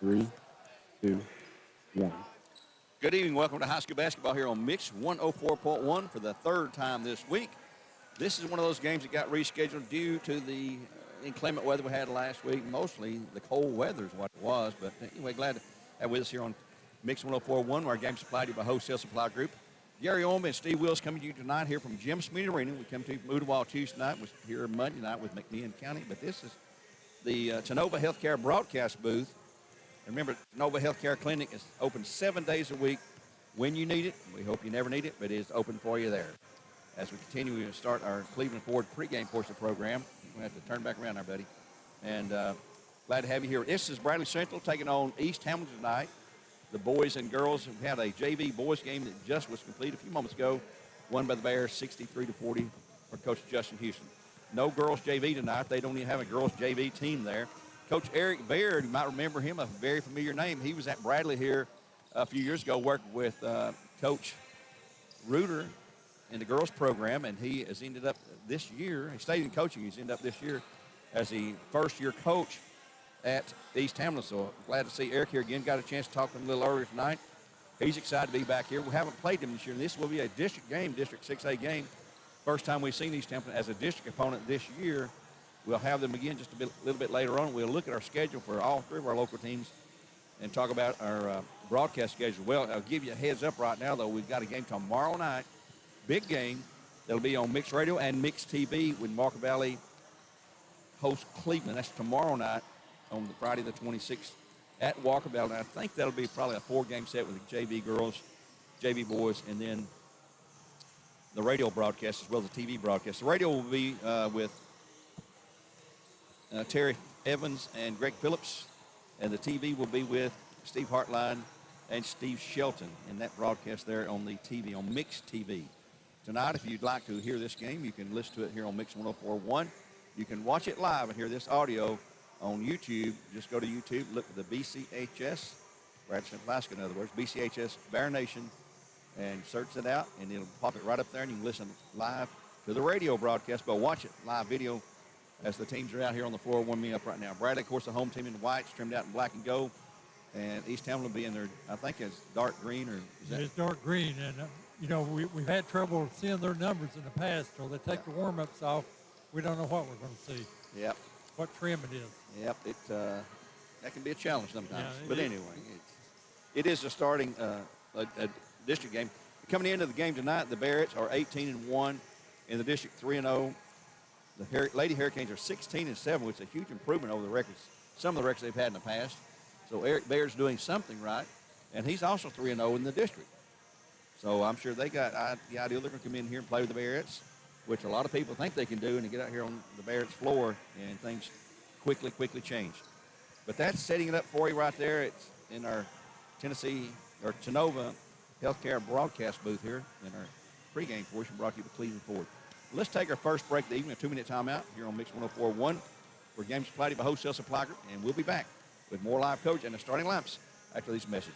Three, two, one. Good evening. Welcome to high school basketball here on Mix 104.1 for the third time this week. This is one of those games that got rescheduled due to the inclement weather we had last week. Mostly the cold weather is what it was. But anyway, glad to have with us here on Mix 104.1, where our game supplied to you by Wholesale Supply Group. Gary Olm and Steve Wills coming to you tonight here from Jim Smiddy Arena. We come to you from Ooltewah Tuesday night. We're here Monday night with McMinn County. But this is the Tenova Healthcare broadcast booth. Remember, Nova Healthcare Clinic is open 7 days a week when you need it. We hope you never need it, but it is open for you there. As we continue, we start our Cleveland Ford pregame portion of the program. We have to turn back around there, buddy. And glad to have you here. This is Bradley Central taking on East Hamilton tonight. The boys and girls have had a JV boys game that just was completed a few moments ago, won by the Bears 63-40 for Coach Justin Houston. No girls JV tonight. They don't even have a girls JV team there. Coach Eric Baird, you might remember him, a very familiar name. He was at Bradley here a few years ago working with Coach Reuter in the girls program, and he has ended up this year, he stayed in coaching, he's ended up this year as the first-year coach at East Hamlin. So glad to see Eric here again. Got a chance to talk to him a little earlier tonight. He's excited to be back here. We haven't played him this year, and this will be a district game, District 6A game. First time we've seen East Hamilton as a district opponent this year. We'll have them again just a little bit later on. We'll look at our schedule for all three of our local teams and talk about our broadcast schedule. Well, I'll give you a heads up right now, though. We've got a game tomorrow night, big game. That'll be on Mix Radio and Mix TV when Market Valley hosts Cleveland. That's tomorrow night on the Friday the 26th at Walker Valley. And I think that'll be probably a 4-game set with the JV girls, JV boys, and then the radio broadcast as well as the TV broadcast. The radio will be with Terry Evans and Greg Phillips, and the TV will be with Steve Hartline and Steve Shelton in that broadcast there on the TV, on Mix TV. Tonight, if you'd like to hear this game, you can listen to it here on Mix 104.1. You can watch it live and hear this audio on YouTube. Just go to YouTube, look for the BCHS, Bradford, Alaska, in other words, BCHS Bear Nation, and search it out, and it'll pop it right up there, and you can listen live to the radio broadcast, but watch it live video as the teams are out here on the floor warming me up right now. Bradley, of course, the home team in white, trimmed out in black and gold. And East Hamilton will be in there, I think it's dark green, or is that? It's dark green, and, we've had trouble seeing their numbers in the past, so they take the warm-ups off. We don't know what we're going to see. Yep. What trim it is. Yep. That can be a challenge sometimes. Yeah, but anyway, it is a starting a district game. Coming into the game tonight, the Bearettes are 18-1 in the district, 3-0. The Lady Hurricanes are 16-7, which is a huge improvement over the records, some of the records they've had in the past. So Eric Baird's doing something right, and he's also 3-0 in the district. So I'm sure they got the idea they're going to come in here and play with the Bearettes, which a lot of people think they can do, and they get out here on the Bearettes floor, and things quickly change. But that's setting it up for you right there. It's in our Tenova Healthcare broadcast booth here in our pregame portion brought to you by Cleveland Ford. Let's take our first break of the evening, a 2-minute timeout here on Mix 104.1 for games supplied by Wholesale Supply Group, and we'll be back with more live coverage and the starting lamps after these messages.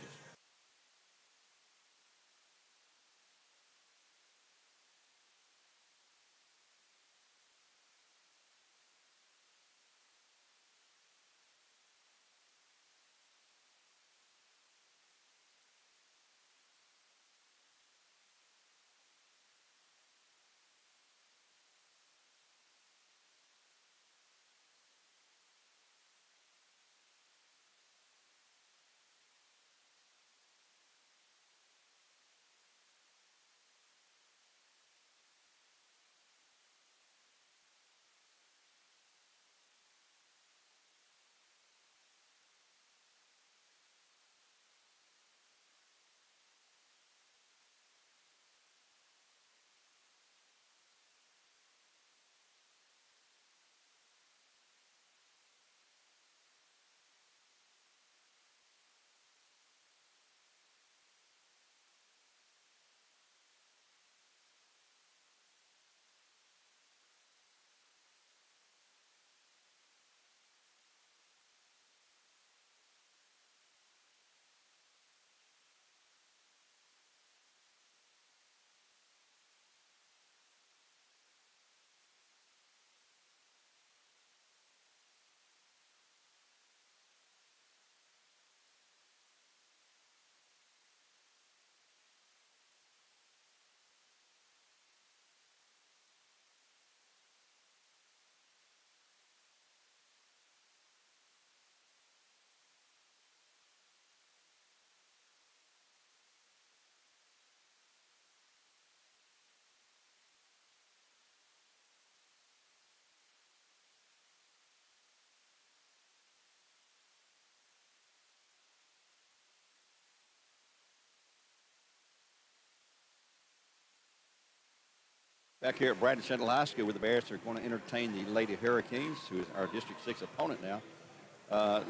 Back here at Bradley Central High School with the Bears, are going to entertain the Lady Hurricanes, who is our District 6 opponent now.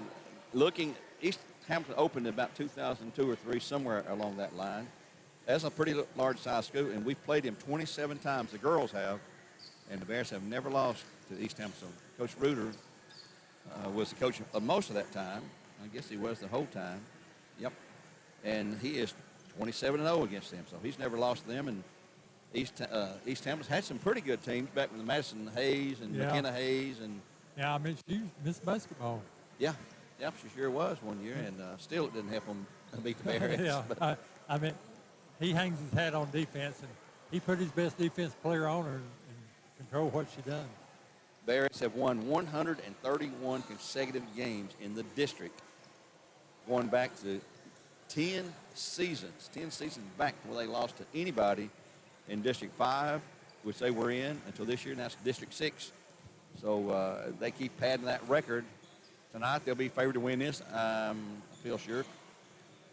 Looking, East Hamilton opened in about 2002 or 3, somewhere along that line. That's a pretty large size school, and we've played them 27 times, the girls have, and the Bears have never lost to East Hamilton. Coach Reuter was the coach of most of that time. I guess he was the whole time. Yep. And he is 27-0 against them, so he's never lost to them. And East Hamilton's had some pretty good teams back with Madison Hayes and McKenna Hayes. And yeah, I mean, she missed basketball. Yeah, she sure was one year, and still it didn't help them beat the Bearettes. Yeah, I mean, he hangs his hat on defense, and he put his best defense player on her and control what she done. Bearettes have won 131 consecutive games in the district, going back to 10 seasons back where they lost to anybody in District 5, which they were in until this year, and that's District 6. So they keep padding that record. Tonight they'll be favored to win this, I feel sure.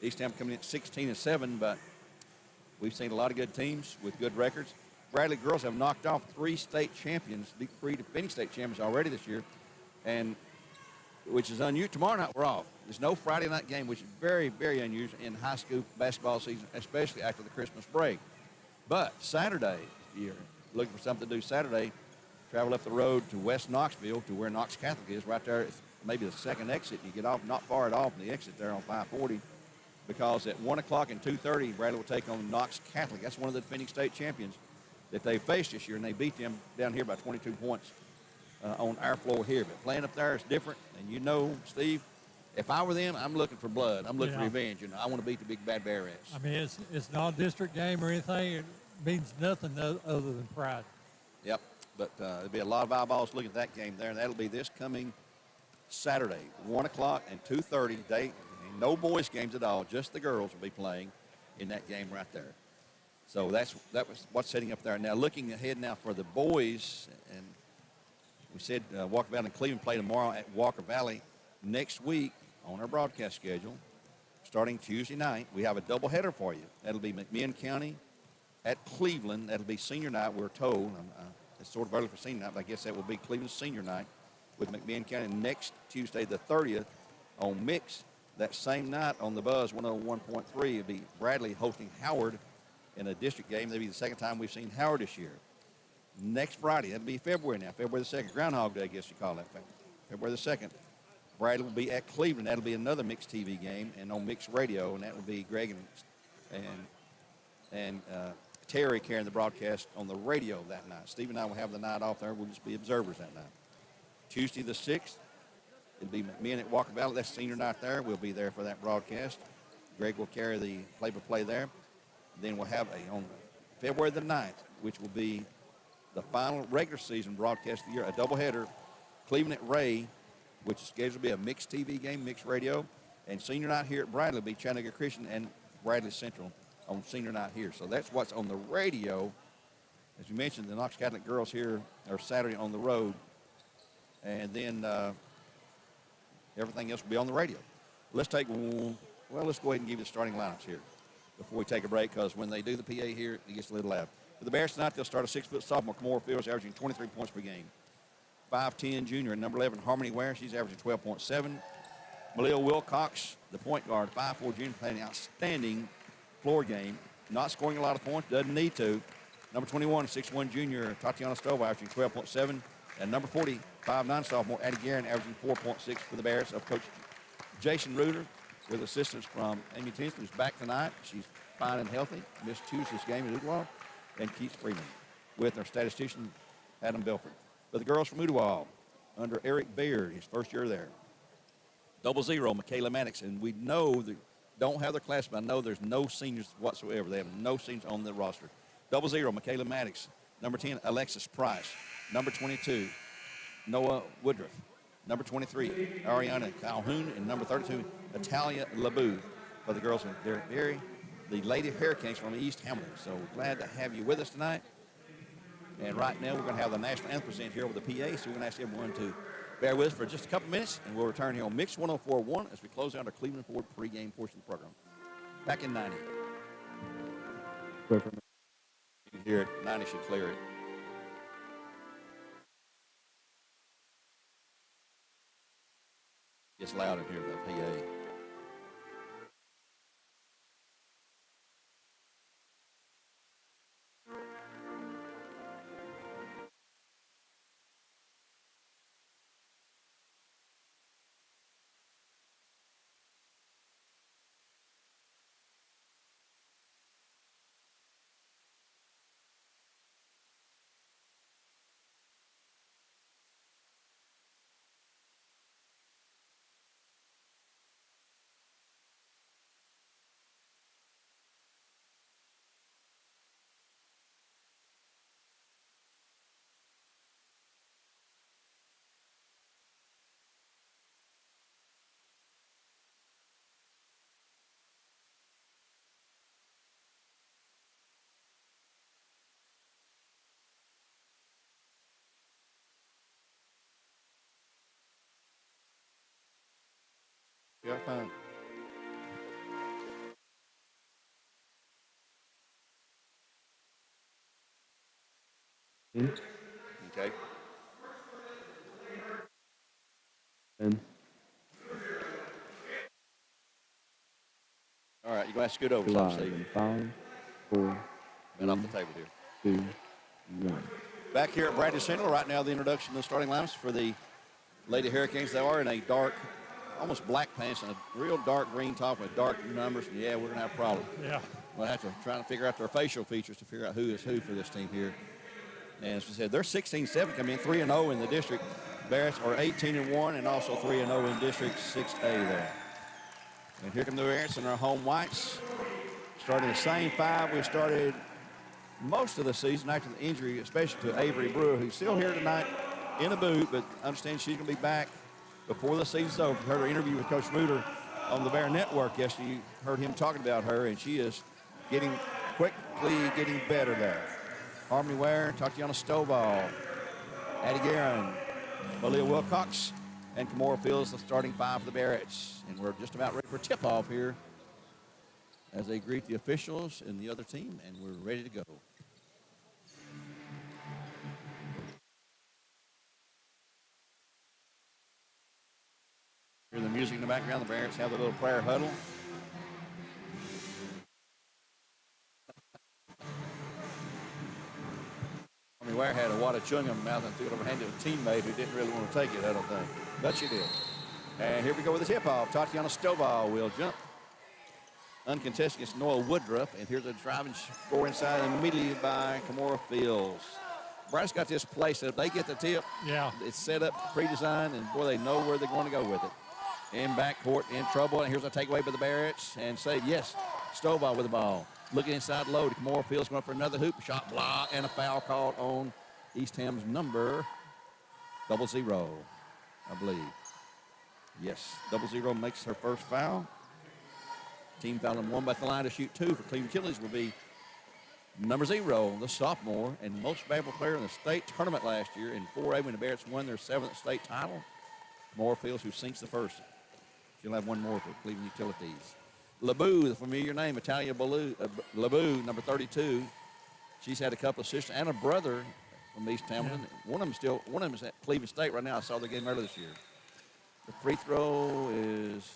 East Ham coming in at 16-7, but we've seen a lot of good teams with good records. Bradley girls have knocked off 3 state champions, 3 defending state champions already this year, and which is unusual. Tomorrow night we're off. There's no Friday night game, which is very, very unusual in high school basketball season, especially after the Christmas break. But Saturday, if you're looking for something to do Saturday, travel up the road to West Knoxville to where Knox Catholic is, right there. It's maybe the second exit. You get off not far at all from the exit there on 540, because at 1 o'clock and 2:30, Bradley will take on Knox Catholic. That's one of the defending state champions that they faced this year, and they beat them down here by 22 points on our floor here. But playing up there is different, and you know, Steve, if I were them, I'm looking for blood. I'm looking for revenge. You know, I want to beat the big bad Bearettes. I mean, it's not a district game or anything. It means nothing other than pride. Yep, but there'll be a lot of eyeballs looking at that game there, and that'll be this coming Saturday, 1 o'clock and 2:30. No boys games at all. Just the girls will be playing in that game right there. So that was what's setting up there. Now looking ahead now for the boys, and we said Walker Valley and Cleveland play tomorrow at Walker Valley. Next week on our broadcast schedule, starting Tuesday night, we have a doubleheader for you. That'll be McMinn County at Cleveland. That'll be senior night, we're told. It's sort of early for senior night, but I guess that will be Cleveland's senior night with McMinn County next Tuesday, the 30th, on Mix. That same night on the Buzz 101.3, it'll be Bradley hosting Howard in a district game. That'll be the second time we've seen Howard this year. Next Friday, that'll be February now, February the 2nd, Groundhog Day, I guess you call that, February the 2nd. Bradley will be at Cleveland. That'll be another Mixed TV game, and on Mixed Radio, and that will be Greg and Terry carrying the broadcast on the radio that night. Steve and I will have the night off there. We'll just be observers that night. Tuesday the 6th, it'll be McMinn at Walker Valley. That's senior night there. We'll be there for that broadcast. Greg will carry the play-by-play there. Then we'll have on February the 9th, which will be the final regular season broadcast of the year, a doubleheader, Cleveland at Ray, which is scheduled to be a Mixed TV game, Mixed Radio, and senior night here at Bradley will be Chattanooga Christian and Bradley Central on senior night here. So that's what's on the radio. As you mentioned, the Knox Catholic girls here are Saturday on the road, and then everything else will be on the radio. Let's go ahead and give you the starting lineups here before we take a break, because when they do the PA here, it gets a little loud. For the Bears tonight, they'll start a 6-foot sophomore, Kamora Fields, averaging 23 points per game. 5'10" junior, and number 11, Harmony Ware. She's averaging 12.7. Malia Wilcox, the point guard, 5'4" junior, playing an outstanding floor game. Not scoring a lot of points, doesn't need to. Number 21, 6'1" junior, Tatiana Stova, averaging 12.7. And number 40, 5'9" sophomore, Addie Guerin, averaging 4.6 for the Bears of Coach Jason Reuter, with assistance from Amy Tinsley, who's back tonight. She's fine and healthy. Missed Tuesday's game at Ooltewah. And Keith Freeman, with our statistician, Adam Belford. But the girls from Ooltewah, under Eric Baird, his first year there. 00, Michaela Maddox. And we know they don't have their class, but I know there's no seniors whatsoever. They have no seniors on the roster. 00, Michaela Maddox. Number 10, Alexis Price. Number 22, Noah Woodruff. Number 23, Ariana Calhoun. And number 32, Natalia LeBou. For the girls from Derek Berry, the Lady Hurricanes from East Hamilton. So glad to have you with us tonight. And right now we're going to have the national anthem present here with the PA, so we're going to ask everyone to bear with us for just a couple minutes, and we'll return here on Mix 104.1 as we close out our Cleveland Ford pregame portion of the program. Back in 90. You can hear it. 90 should clear it. It's loud in here, the PA. Yeah, fine. In. Okay. 10. All right, you're going to have to scoot over, July. Steve. 5, 4, And off the table here. 2, 1. Back here at Bradley Central, right now the introduction of the starting lineups for the Lady Hurricanes. They are in a dark, almost black pants and a real dark green top with dark numbers. And yeah, we're going to have a problem. Yeah. We'll have to try to figure out their facial features to figure out who is who for this team here. And as we said, they're 16-7 coming in, 3-0 in the district. Bearettes are 18-1 and also 3-0 in District 6A there. And here come the Bearettes in our home whites. Starting the same five we started most of the season after the injury, especially to Avery Brewer, who's still here tonight in a boot, but I understand she's going to be back before the season's over. Heard her interview with Coach Mooter on the Bear Network yesterday. You heard him talking about her, and she is quickly getting better there. Harmony Ware, Tatiana Stovall, Addie Guerin, Malia Wilcox, and Kimora Fields, the starting five for the Bearettes. And we're just about ready for tip-off here as they greet the officials and the other team, and we're ready to go. Hear the music in the background. The Bearettes have a little prayer huddle. Harmony Ware had a wad of chewing gum in her mouth and threw it over handed to a teammate who didn't really want to take it, I don't think. But she did. And here we go with the tip-off. Tatiana Stovall will jump uncontested against Noah Woodruff. And here's a driving score inside immediately by Kimora Fields. Bryce got this place set up. They get the tip. Yeah. It's set up, pre-designed, and boy, they know where they're going to go with it. In backcourt, in trouble, and here's a takeaway by the Bearettes, and save. Yes, Stovall with the ball. Looking inside low to Kimora Fields, going for another hoop shot, block, and a foul called on East Ham's number 00, I believe. Yes, 00 makes her first foul. Team foul number 1 by the line to shoot 2 for Cleveland Chili's will be number 0, the sophomore, and most valuable player in the state tournament last year in 4A when the Bearettes won their 7th state title. Kimora Fields, who sinks the first. She'll have one more for Cleveland Utilities. LeBou, the familiar name, Italia LeBou, number 32. She's had a couple of sisters and a brother from East Hamilton. Yeah. One of them is at Cleveland State right now. I saw the game earlier this year. The free throw is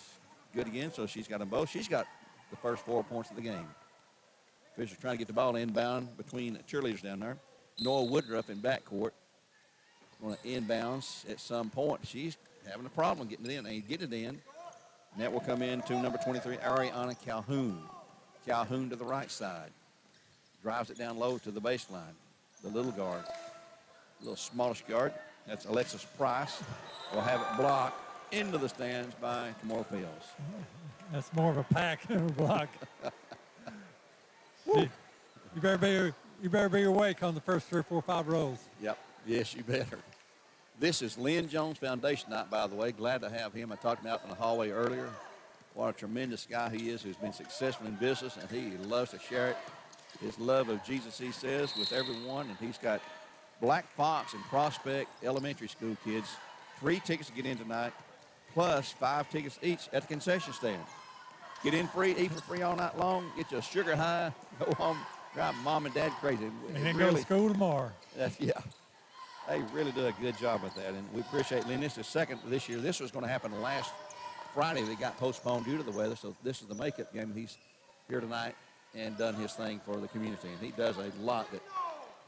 good again, so she's got them both. She's got the first 4 points of the game. Fisher's trying to get the ball inbound between cheerleaders down there. Noah Woodruff in backcourt. Going to inbounds at some point. She's having a problem getting it in. They get it in. And that will come in to number 23, Ariana Calhoun. Calhoun to the right side. Drives it down low to the baseline. The little guard. The little smallish guard. That's Alexis Price. Will have it blocked into the stands by Kimora Fields. That's more of a pack than a block. you better be awake on the first 3 or 4 or 5 rows. Yep. Yes, you better. This is Lynn Jones Foundation night, by the way. Glad to have him. I talked about in the hallway earlier. What a tremendous guy he is, who's been successful in business, and he loves to share it. His love of Jesus, he says, with everyone. And he's got Black Fox and Prospect Elementary School kids 3 tickets to get in tonight, plus 5 tickets each at the concession stand. Get in free, eat for free all night long, get you a sugar high, go home, drive mom and dad crazy. And then go to school tomorrow. Yeah. They really do a good job with that, and we appreciate Lynn. This is second this year. This was going to happen last Friday that got postponed due to the weather, so this is the makeup game. He's here tonight and done his thing for the community, and he does a lot that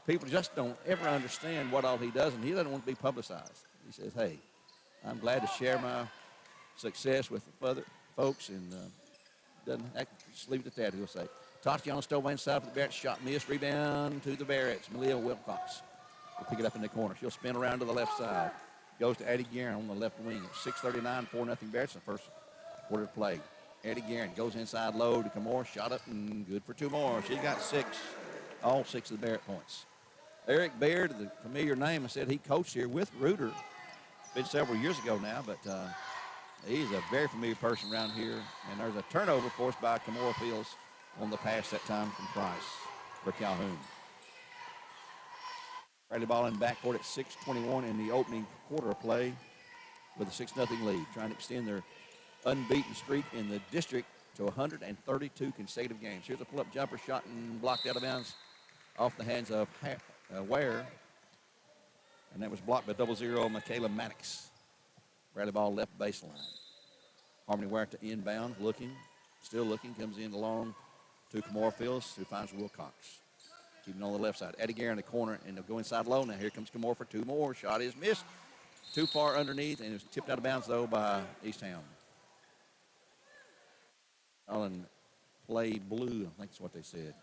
people just don't ever understand what all he does, and he doesn't want to be publicized. He says, hey, I'm glad to share my success with the other folks, and just leave it at that, he'll say. Tatiana Stovall inside for the Bearettes. Shot missed. Rebound to the Bearettes. Malia Wilcox will pick it up in the corner. She'll spin around to the left side. Goes to Addie Guerin on the left wing. 6:39, 4-0 Bearettes in the first quarter of play. Addie Guerin goes inside low to Camore. Shot up and good for 2 more. She got 6, all 6 of the Bearett points. Eric Baird, the familiar name, I said he coached here with Reuter. It's been several years ago now, but he's a very familiar person around here. And there's a turnover forced by Camore Fields on the pass that time from Price for Calhoun. Bradley ball in backcourt at 6:21 in the opening quarter of play with a 6-0 lead, trying to extend their unbeaten streak in the district to 132 consecutive games. Here's a pull-up jumper shot and blocked out of bounds off the hands of Ware. And that was blocked by 0-0 Michaela Maddox. Bradley ball left baseline. Harmony Ware to inbound, still looking, comes in along to Camore Fields, who finds Wilcox. Keeping on the left side. Addie Guerin in the corner, and they'll go inside low. Now here comes Camore for 2 more. Shot is missed. Too far underneath, and it was tipped out of bounds, though, by Eastham. Allen play blue, I think that's what they said.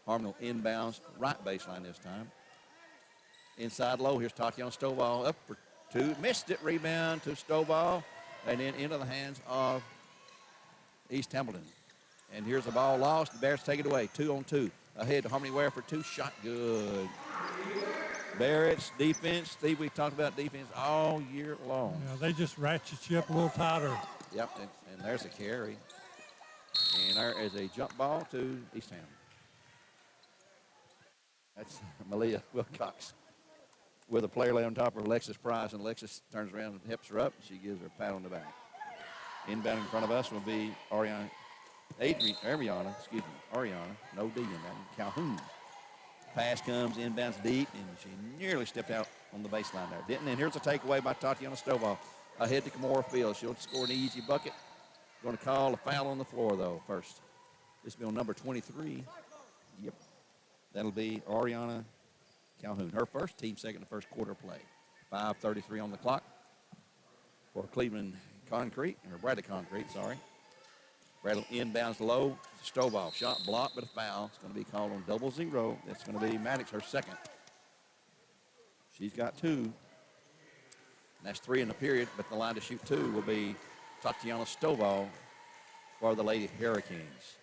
Harmon inbounds, right baseline this time. Inside low, here's Tatiana Stovall up for 2. Missed it, rebound to Stovall, and then into the hands of East Templeton. And here's the ball lost. The Bears take it away. 2-on-2. Ahead to Harmony Ware for 2. Shot good. Bearett's defense. Steve, we talked about defense all year long. Yeah, they just ratchet you up a little tighter. Yep, and there's a carry. And there is a jump ball to Eastham. That's Malia Wilcox with a player lay on top of Alexis Price, and Alexis turns around and hips her up. She gives her a pat on the back. Inbound in front of us will be Ariana, no D in that, Calhoun. Pass comes, inbounds deep, and she nearly stepped out on the baseline there, didn't? And here's a takeaway by Tatiana Stovall. Ahead to Camore Fields. She'll score an easy bucket. Going to call a foul on the floor, though, first. This will be on number 23. Yep. That'll be Ariana Calhoun. Her first, team second in the first quarter play. 5:33 on the clock for Cleveland Concrete, or Bradley Concrete, sorry. Bradley inbounds low. Stovall shot blocked, but a foul. It's going to be called on 0-0. That's going to be Maddox, her second. She's got 2. And that's 3 in the period, but the line to shoot 2 will be Tatiana Stovall for the Lady Hurricanes.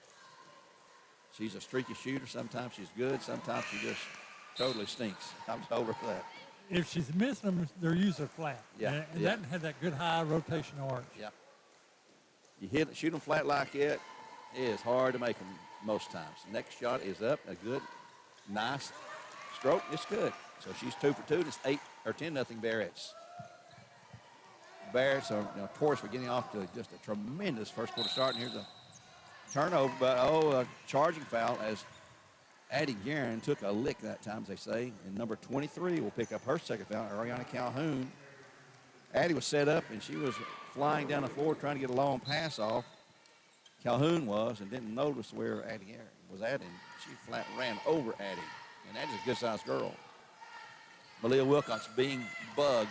She's a streaky shooter. Sometimes she's good. Sometimes she just totally stinks. I'm told her that. If she's missing them, they're usually flat. Yeah, And yeah. that had that good high rotation arch. Yeah. You shoot them flat like it is hard to make them most times. Next shot is up. A good, nice stroke. It's good. So she's 2 for 2. It's 8 or 10-0 Bearettes. Bearettes are notorious for getting off to just a tremendous first quarter start. And here's a turnover, but a charging foul as Addie Guerin took a lick that time, as they say. And number 23 will pick up her second foul, Ariana Calhoun. Addie was set up, and she was flying down the floor trying to get a long pass off. Calhoun was, and didn't notice where Addie Guerin was at, and she flat ran over Addie. And Addie's a good-sized girl. Malia Wilcox being bugged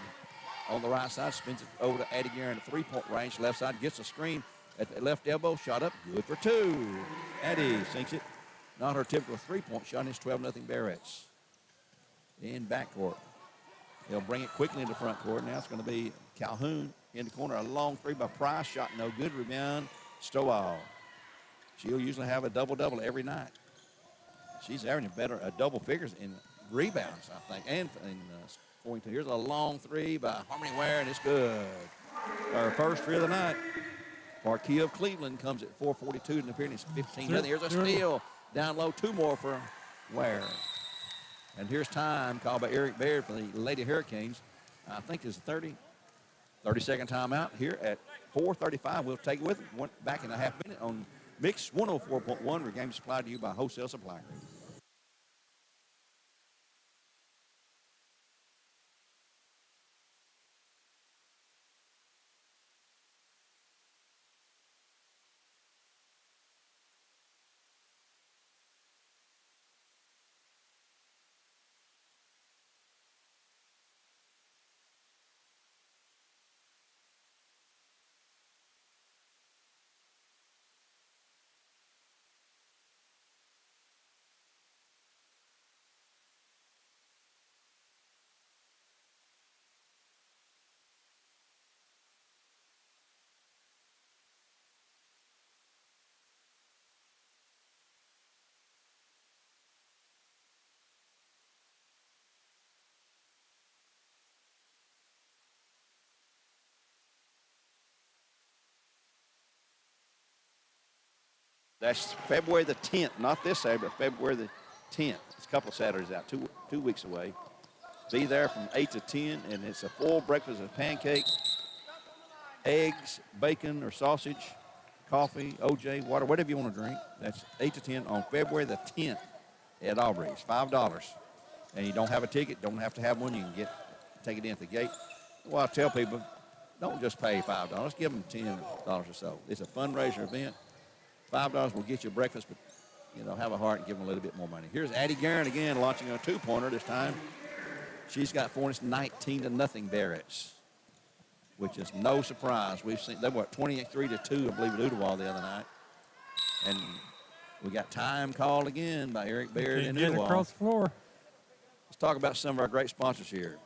on the right side, spins it over to Addie Guerin at 3-point range. Left side gets a screen at the left elbow. Shot up, good for 2. Addie sinks it. Not her typical 3-point shot. It's 12-0 Bearettes. In backcourt. They'll bring it quickly into front court. Now it's going to be Calhoun in the corner. A long 3 by Price. Shot no good. Rebound, Stovall. She'll usually have a double-double every night. She's averaging a double figures in rebounds, I think, and scoring. Here's a long 3 by Harmony Ware, and it's good. Our first 3 of the night. Marquis of Cleveland comes at 4:42 in the period. It's 15-0. Here's a steal. Down low, 2 more for Ware. And here's time called by Eric Baird for the Lady Hurricanes. I think it's 30-second timeout here at 4:35. We'll take it with them. Back in a half minute on Mix 104.1, where game is supplied to you by Wholesale Supply Group. That's February the 10th, not this Saturday, but February the 10th. It's a couple of Saturdays out, two weeks away. Be there from 8 to 10, and it's a full breakfast of pancake, eggs, bacon or sausage, coffee, OJ, water, whatever you want to drink. That's 8 to 10 on February the 10th at Aubrey's, $5. And you don't have a ticket, don't have to have one. You can take it in at the gate. Well, I tell people, don't just pay $5. Give them $10 or so. It's a fundraiser event. $5 will get you breakfast, but, you know, have a heart and give them a little bit more money. Here's Addie Guerin again launching a two-pointer this time. She's got for us 19-0 Bearettes, which is no surprise. We've seen, they were 23-2, I believe, at Ooltewah the other night. And we got time called again by Eric Baird in Ooltewah. Across the floor. Let's talk about some of our great sponsors here.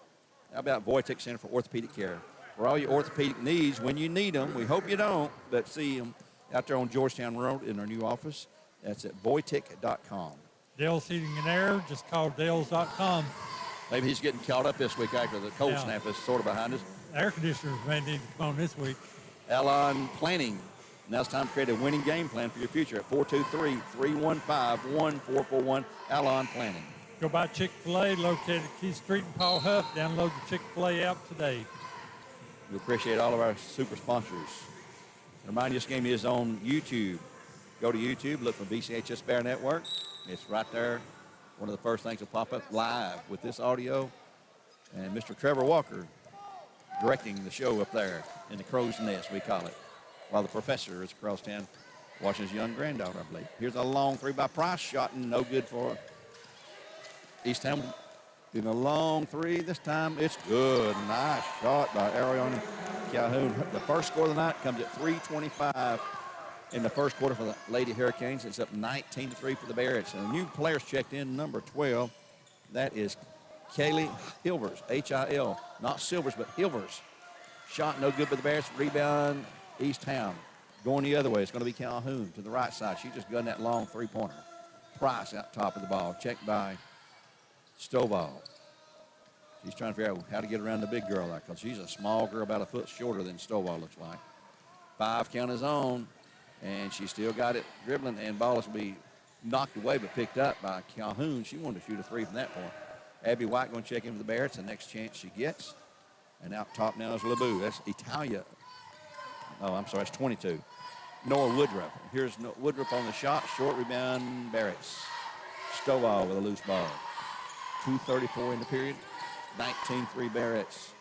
How about Voitech Center for Orthopedic Care? For all your orthopedic needs, when you need them, we hope you don't, but see them out there on Georgetown Road in our new office. That's at voitech.com. Dale's Heating and Air, just call Dales.com. Maybe he's getting caught up this week after the cold snap is sort of behind us. Air conditioners may need to come on this week. Alon Planning. Now it's time to create a winning game plan for your future at 423-315-1441. Alon Planning. Go by Chick-fil-A, located at Key Street and Paul Huff. Download the Chick-fil-A app today. We appreciate all of our super sponsors. Remind you, this game is on YouTube. Go to YouTube, look for BCHS Bear Network. It's right there. One of the first things will pop up live with this audio. And Mr. Trevor Walker directing the show up there in the crow's nest, we call it, while the professor is across town watching his young granddaughter, I believe. Here's a long three by Price, shot and no good for East Hamilton. In a long three this time, it's good. Nice shot by Ariana Calhoun. The first score of the night comes at 3:25 in the first quarter for the Lady Hurricanes. It's up 19-3 for the Bearettes. And the new players checked in, number 12. That is Kaylee Hilvers, H-I-L, not Silvers, but Hilvers. Shot no good by the Bearettes. Rebound, East Town. Going the other way, it's going to be Calhoun to the right side. She just got that long three-pointer. Price out top of the ball, checked by Stovall. She's trying to figure out how to get around the big girl there because she's a small girl, about a foot shorter than Stovall looks like. 5 count is on, and she still got it dribbling, and ball is going to be knocked away but picked up by Calhoun. She wanted to shoot a three from that point. Abby White going to check in for the Bearettes, the next chance she gets. And out top now is LeBou. That's Italia. Oh, I'm sorry, it's 22. Noah Woodruff. Here's Woodruff on the shot. Short rebound, Bearettes. Stovall with a loose ball. 2:34 in the period. 19-3 Bearettes.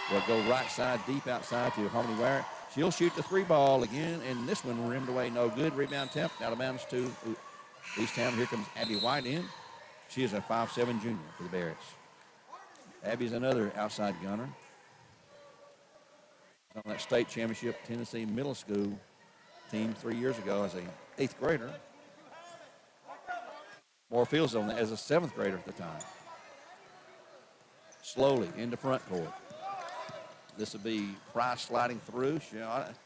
They'll go right side, deep outside to Harmony Ware. She'll shoot the three ball again, and this one rimmed away, no good. Rebound tip, out of bounds to East Town. Here comes Abby White in. She is a 5'7" junior for the Bearettes. Abby's another outside gunner. On that state championship Tennessee middle school team 3 years ago as a 8th grader. Moorfield's on as a 7th grader at the time. Slowly into front court. This will be Price sliding through.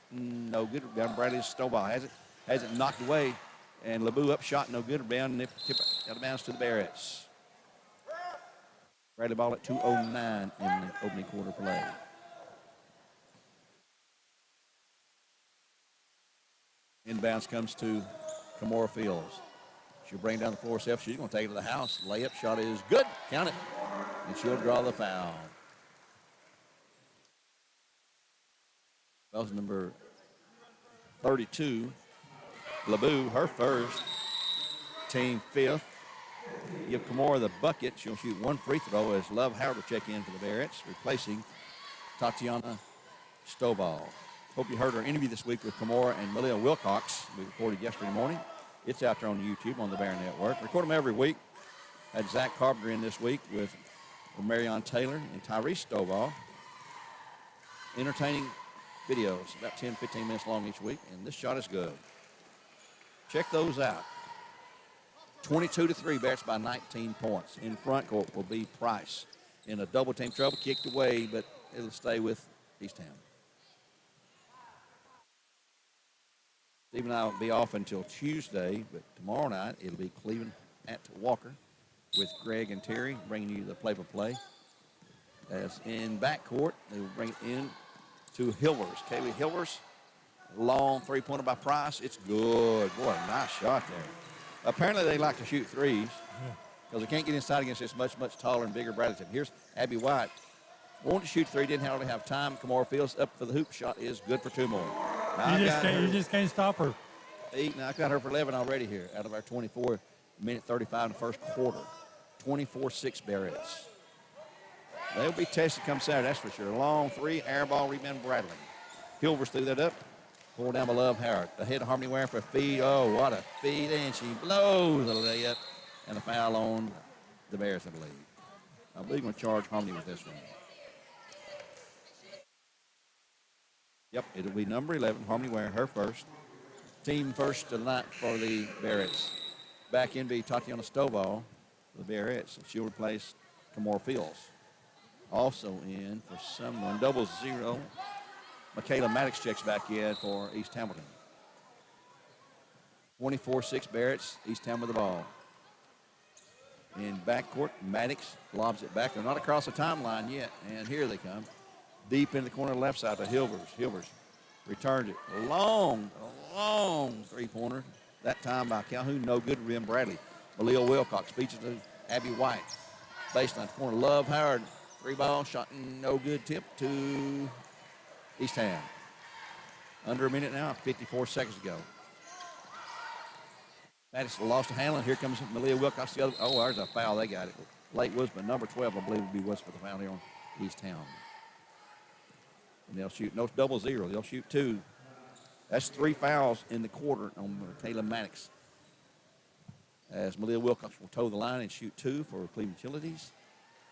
No good. Bradley Stovall has it knocked away. And LeBou up shot, no good. Rebound, and tip out of bounds to the Bearettes. Bradley ball at 2:09 in the opening quarter play. Inbounds comes to Kamora Fields. She'll bring down the floor herself. She's going to take it to the house. Layup shot is good. Count it. And she'll draw the foul. Foul's number 32. LeBou, her first. Team 5th. Give Kamora the bucket. She'll shoot one free throw as Love Howard will check in for the Bearettes, replacing Tatiana Stovall. Hope you heard our interview this week with Kamora and Malia Wilcox. We recorded yesterday morning. It's out there on YouTube on the Bear Network. Record them every week. Had Zach Carpenter in this week with Marion Taylor and Tyrese Stovall. Entertaining videos, about 10, 15 minutes long each week, and this shot is good. Check those out. 22-3, Bears by 19 points. In front court will be Price. In a double team trouble, kicked away, but it'll stay with East Ham. Steve and I will be off until Tuesday, but tomorrow night it'll be Cleveland at Walker with Greg and Terry bringing you the play-by-play. As in backcourt, they will bring it in to Hilvers. Kaylee Hilvers Long three-pointer by Price. It's good. Boy, nice shot there. Apparently they like to shoot threes because they can't get inside against this much taller and bigger Bradley. Here's Abby White. Wanted to shoot three, didn't hardly have time. Kamora Fields up for the hoop shot is good for two more. You just can't stop her. Now I've got her for 11 already here out of our 24, minute 35 in the first quarter. 24-6 Bearettes. They'll be tested come Saturday, that's for sure. Long three, air ball, rebound Bradley. Hilvers threw that up. Pull down by Love Howard. Ahead of Harmony Ware for a feed. Oh, what a feed. And she blows the layup. And a foul on the Bears, I believe. I believe we're going to charge Harmony with this one. Yep, it'll be number 11, Harmony Ware, her first. Team first tonight for the Bearettes. Back in be Tatiana Stovall for the Bearettes. And she'll replace Kamora Fields. Also in for someone, 0-0. Michaela Maddox checks back in for East Hamilton. 24-6 Bearettes, East Ham with the ball. In backcourt, Maddox lobs it back. They're not across the timeline yet, and here they come. Deep in the corner left side to Hilvers. Hilvers returns it. Long three-pointer. That time by Calhoun, no good. Rim Bradley. Malia Wilcox features to Abby White. Baseline corner, Love Howard. Three ball, shot no good. Tip to East Ham. Under a minute now, 54 seconds to go. Madison lost to Hanlon. Here comes Malia Wilcox. The other. Oh, there's a foul. They got it. Late Wisman, number 12, I believe, would be what's for the foul here on East Ham. And they'll shoot, no, 0-0. They'll shoot two. That's three fouls in the quarter on Taylor Maddox. As Malia Wilcox will toe the line and shoot two for Cleveland Utilities.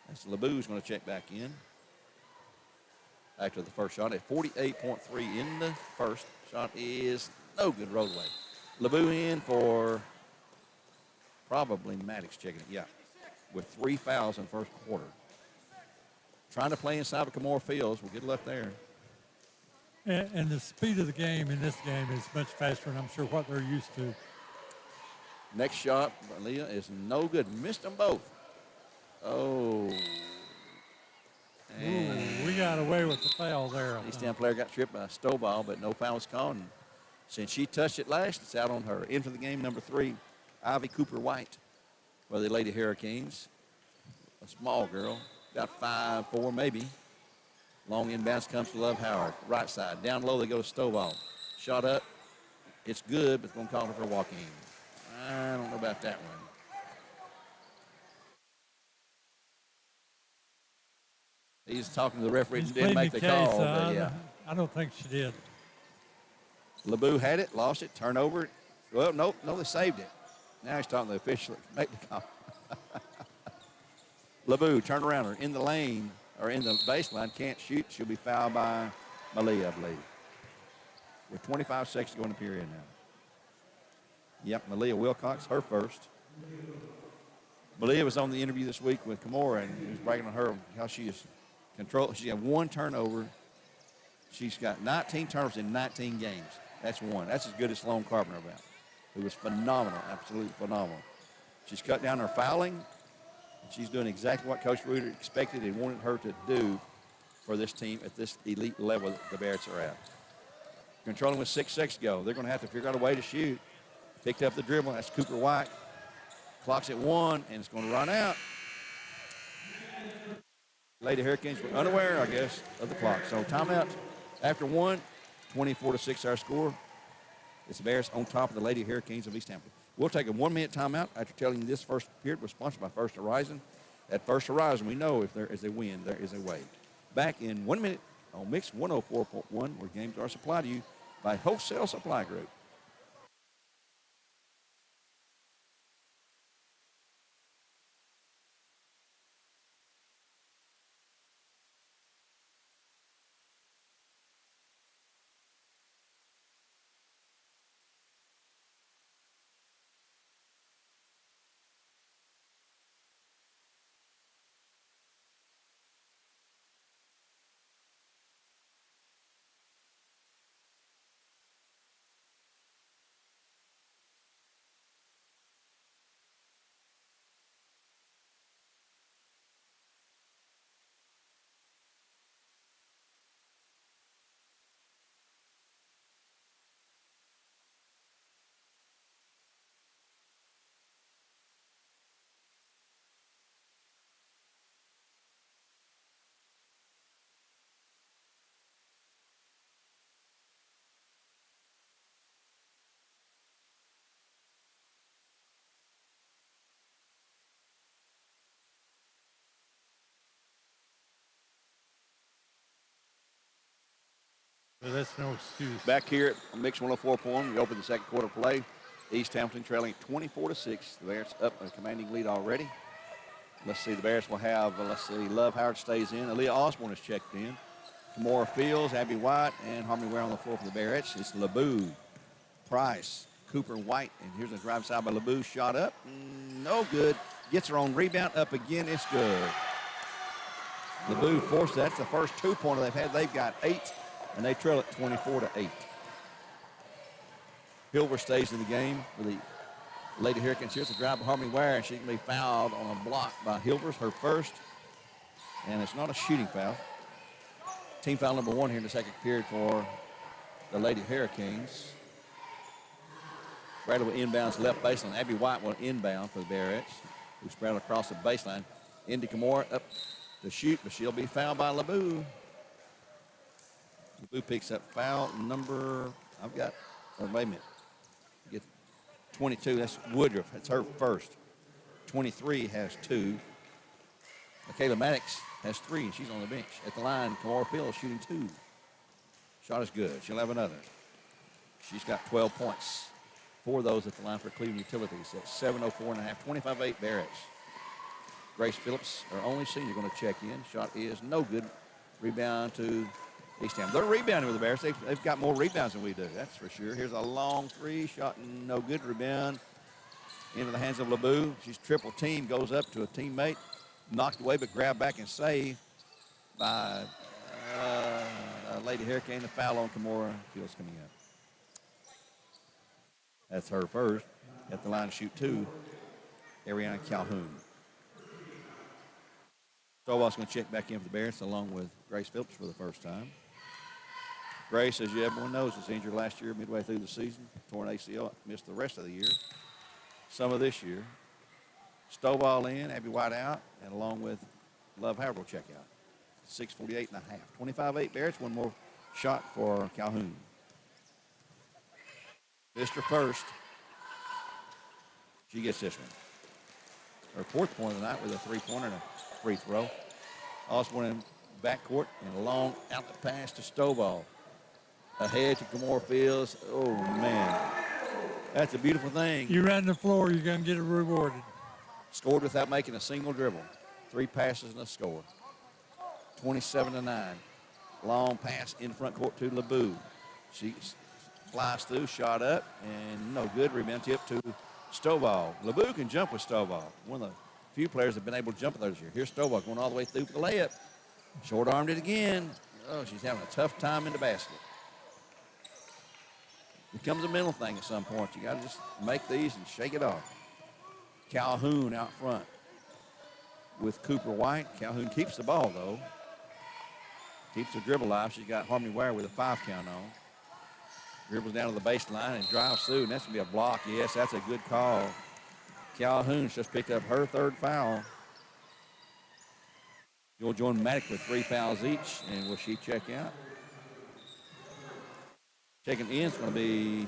That's LeBou's going to check back in. After the first shot at 48.3 in the first. Shot is no good, rolled away. LeBou in for probably Maddox checking it, yeah. With three fouls in the first quarter. Trying to play inside of Kamora Fields. Well, good luck there. And the speed of the game in this game is much faster than I'm sure what they're used to. Next shot, Leah is no good. Missed them both. Oh. Ooh, we got away with the foul there. East Ham player got tripped by Stovall, but no foul was called. And since she touched it last, it's out on her. In for the game, number 3, Ivy Cooper White for the Lady Hurricanes. A small girl, about 5'4" maybe. Long inbounds comes to Love Howard. Right side. Down low, they go to Stovall. Shot up. It's good, but it's going to call her for a walk-in. I don't know about that one. He's talking to the referee and didn't make the call. But yeah. I don't think she did. LeBou had it, lost it, turnover. Well, no, they saved it. Now he's talking to the official. Make the call. LeBou, turn around her in the lane or in the baseline, can't shoot. She'll be fouled by Malia, I believe. With 25 seconds to go in the period now. Yep, Malia Wilcox, her first. Malia was on the interview this week with Kamora, and he was bragging on her how she is controlled. She had one turnover. She's got 19 turnovers in 19 games. That's one. That's as good as Sloan Carpenter about, who was phenomenal, absolutely phenomenal. She's cut down her fouling. And she's doing exactly what Coach Reuter expected and wanted her to do for this team at this elite level that the Bearettes are at. Controlling with 6 seconds to go. They're going to have to figure out a way to shoot. Picked up the dribble. That's Cooper White. Clock's at 1, and it's going to run out. Lady Hurricanes were unaware, I guess, of the clock. So timeout after 1, 24-6 our score. It's the Bears on top of the Lady Hurricanes of East Hampton. We'll take a 1-minute timeout after telling you this first period was sponsored by First Horizon. At First Horizon, we know if there is a win, there is a way. Back in 1 minute on Mix 104.1, where games are supplied to you by Wholesale Supply Group. So that's no excuse. Back here at Mix 104.1, we open the second quarter play. East Hamilton trailing 24-6. The Bears up a commanding lead already. Let's see, the Bears will have, Love Howard stays in. Aaliyah Osborne is checked in. Kamora Fields, Abby White, and Harmony Ware on the floor for the Bearettes. It's LeBeau, Price, Cooper, White, and here's a drive side by LeBeau. Shot up, no good. Gets her own rebound, up again, it's good. LeBeau forced that. That's the first 2-pointer they've had. They've got 8, and they trail it 24-8. Hilver stays in the game for the Lady Hurricanes. Here's a drive by Harmony Ware, and she can be fouled on a block by Hilvers, her first, and it's not a shooting foul. Team foul number 1 here in the second period for the Lady Hurricanes. Bradley will inbounds left baseline. Abby White will inbound for the Bearettes, who spread across the baseline. Indy Kamora up to shoot, but she'll be fouled by LeBeau. LeBeau picks up foul number, wait a minute. Get 22, that's Woodruff. That's her first. 23 has 2. Michaela Maddox has 3, and she's on the bench. At the line, Kamora Fields shooting 2. Shot is good. She'll have another. She's got 12 points. 4 of those at the line for Cleveland Utilities. At 7:04 and a half, 25-8 Bearettes. Grace Phillips, our only senior, going to check in. Shot is no good. Rebound to East Ham. They're rebounding with the Bears. They've got more rebounds than we do, that's for sure. Here's a long 3. Shot no good. Rebound into the hands of LeBeau. She's triple team. Goes up to a teammate. Knocked away, but grabbed back and saved by Lady Hurricane. The foul on Kamora Fields coming up. That's her first. At the line to shoot 2, Ariana Calhoun. Stovall's going to check back in for the Bears along with Grace Phillips for the first time. Grace, as everyone knows, was injured last year midway through the season. Torn ACL, missed the rest of the year. Some of this year. Stovall in, Abby White out, and along with Love Howard will check out. 6:48 and a half. 25-8 Bears. One more shot for Calhoun. Missed her first. She gets this one. Her 4th point of the night with a 3-pointer and a free throw. Osborne in backcourt and a long outlet pass to Stovall. Ahead to Kamora Fields. Oh, man. That's a beautiful thing. You run the floor, you're going to get it rewarded. Scored without making a single dribble. 3 passes and a score. 27-9. Long pass in front court to LeBeau. She flies through, shot up, and no good. Rebound tip to Stovall. LeBeau can jump with Stovall. One of the few players that have been able to jump with her this year. Here's Stovall going all the way through for the layup. Short-armed it again. Oh, she's having a tough time in the basket. It becomes a mental thing at some point. You got to just make these and shake it off. Calhoun out front with Cooper White. Calhoun keeps the ball, though. Keeps the dribble alive. She's got Harmony Ware with a 5 count on. Dribbles down to the baseline and drives through, and that's going to be a block. Yes, that's a good call. Calhoun's just picked up her 3rd foul. You'll join Maddox with 3 fouls each, and will she check out? Checking in is going to be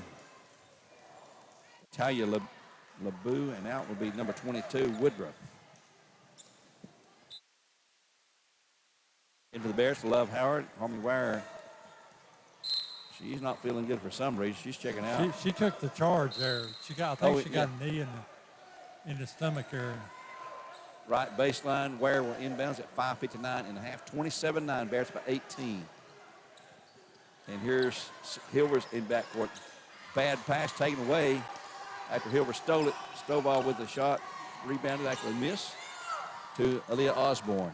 Talia LeBeau, and out will be number 22, Woodruff. Into the Bears to Love Howard. Harmony Ware. She's not feeling good for some reason. She's checking out. She took the charge there. I think she got a knee in the stomach area. Right baseline. Ware will inbounds at 5:59 and a half. 27-9. Bears by 18. And here's Hilvers in backcourt. Bad pass taken away after Hilver stole it. Stovall with the shot. Rebounded, actually missed to Aaliyah Osborne.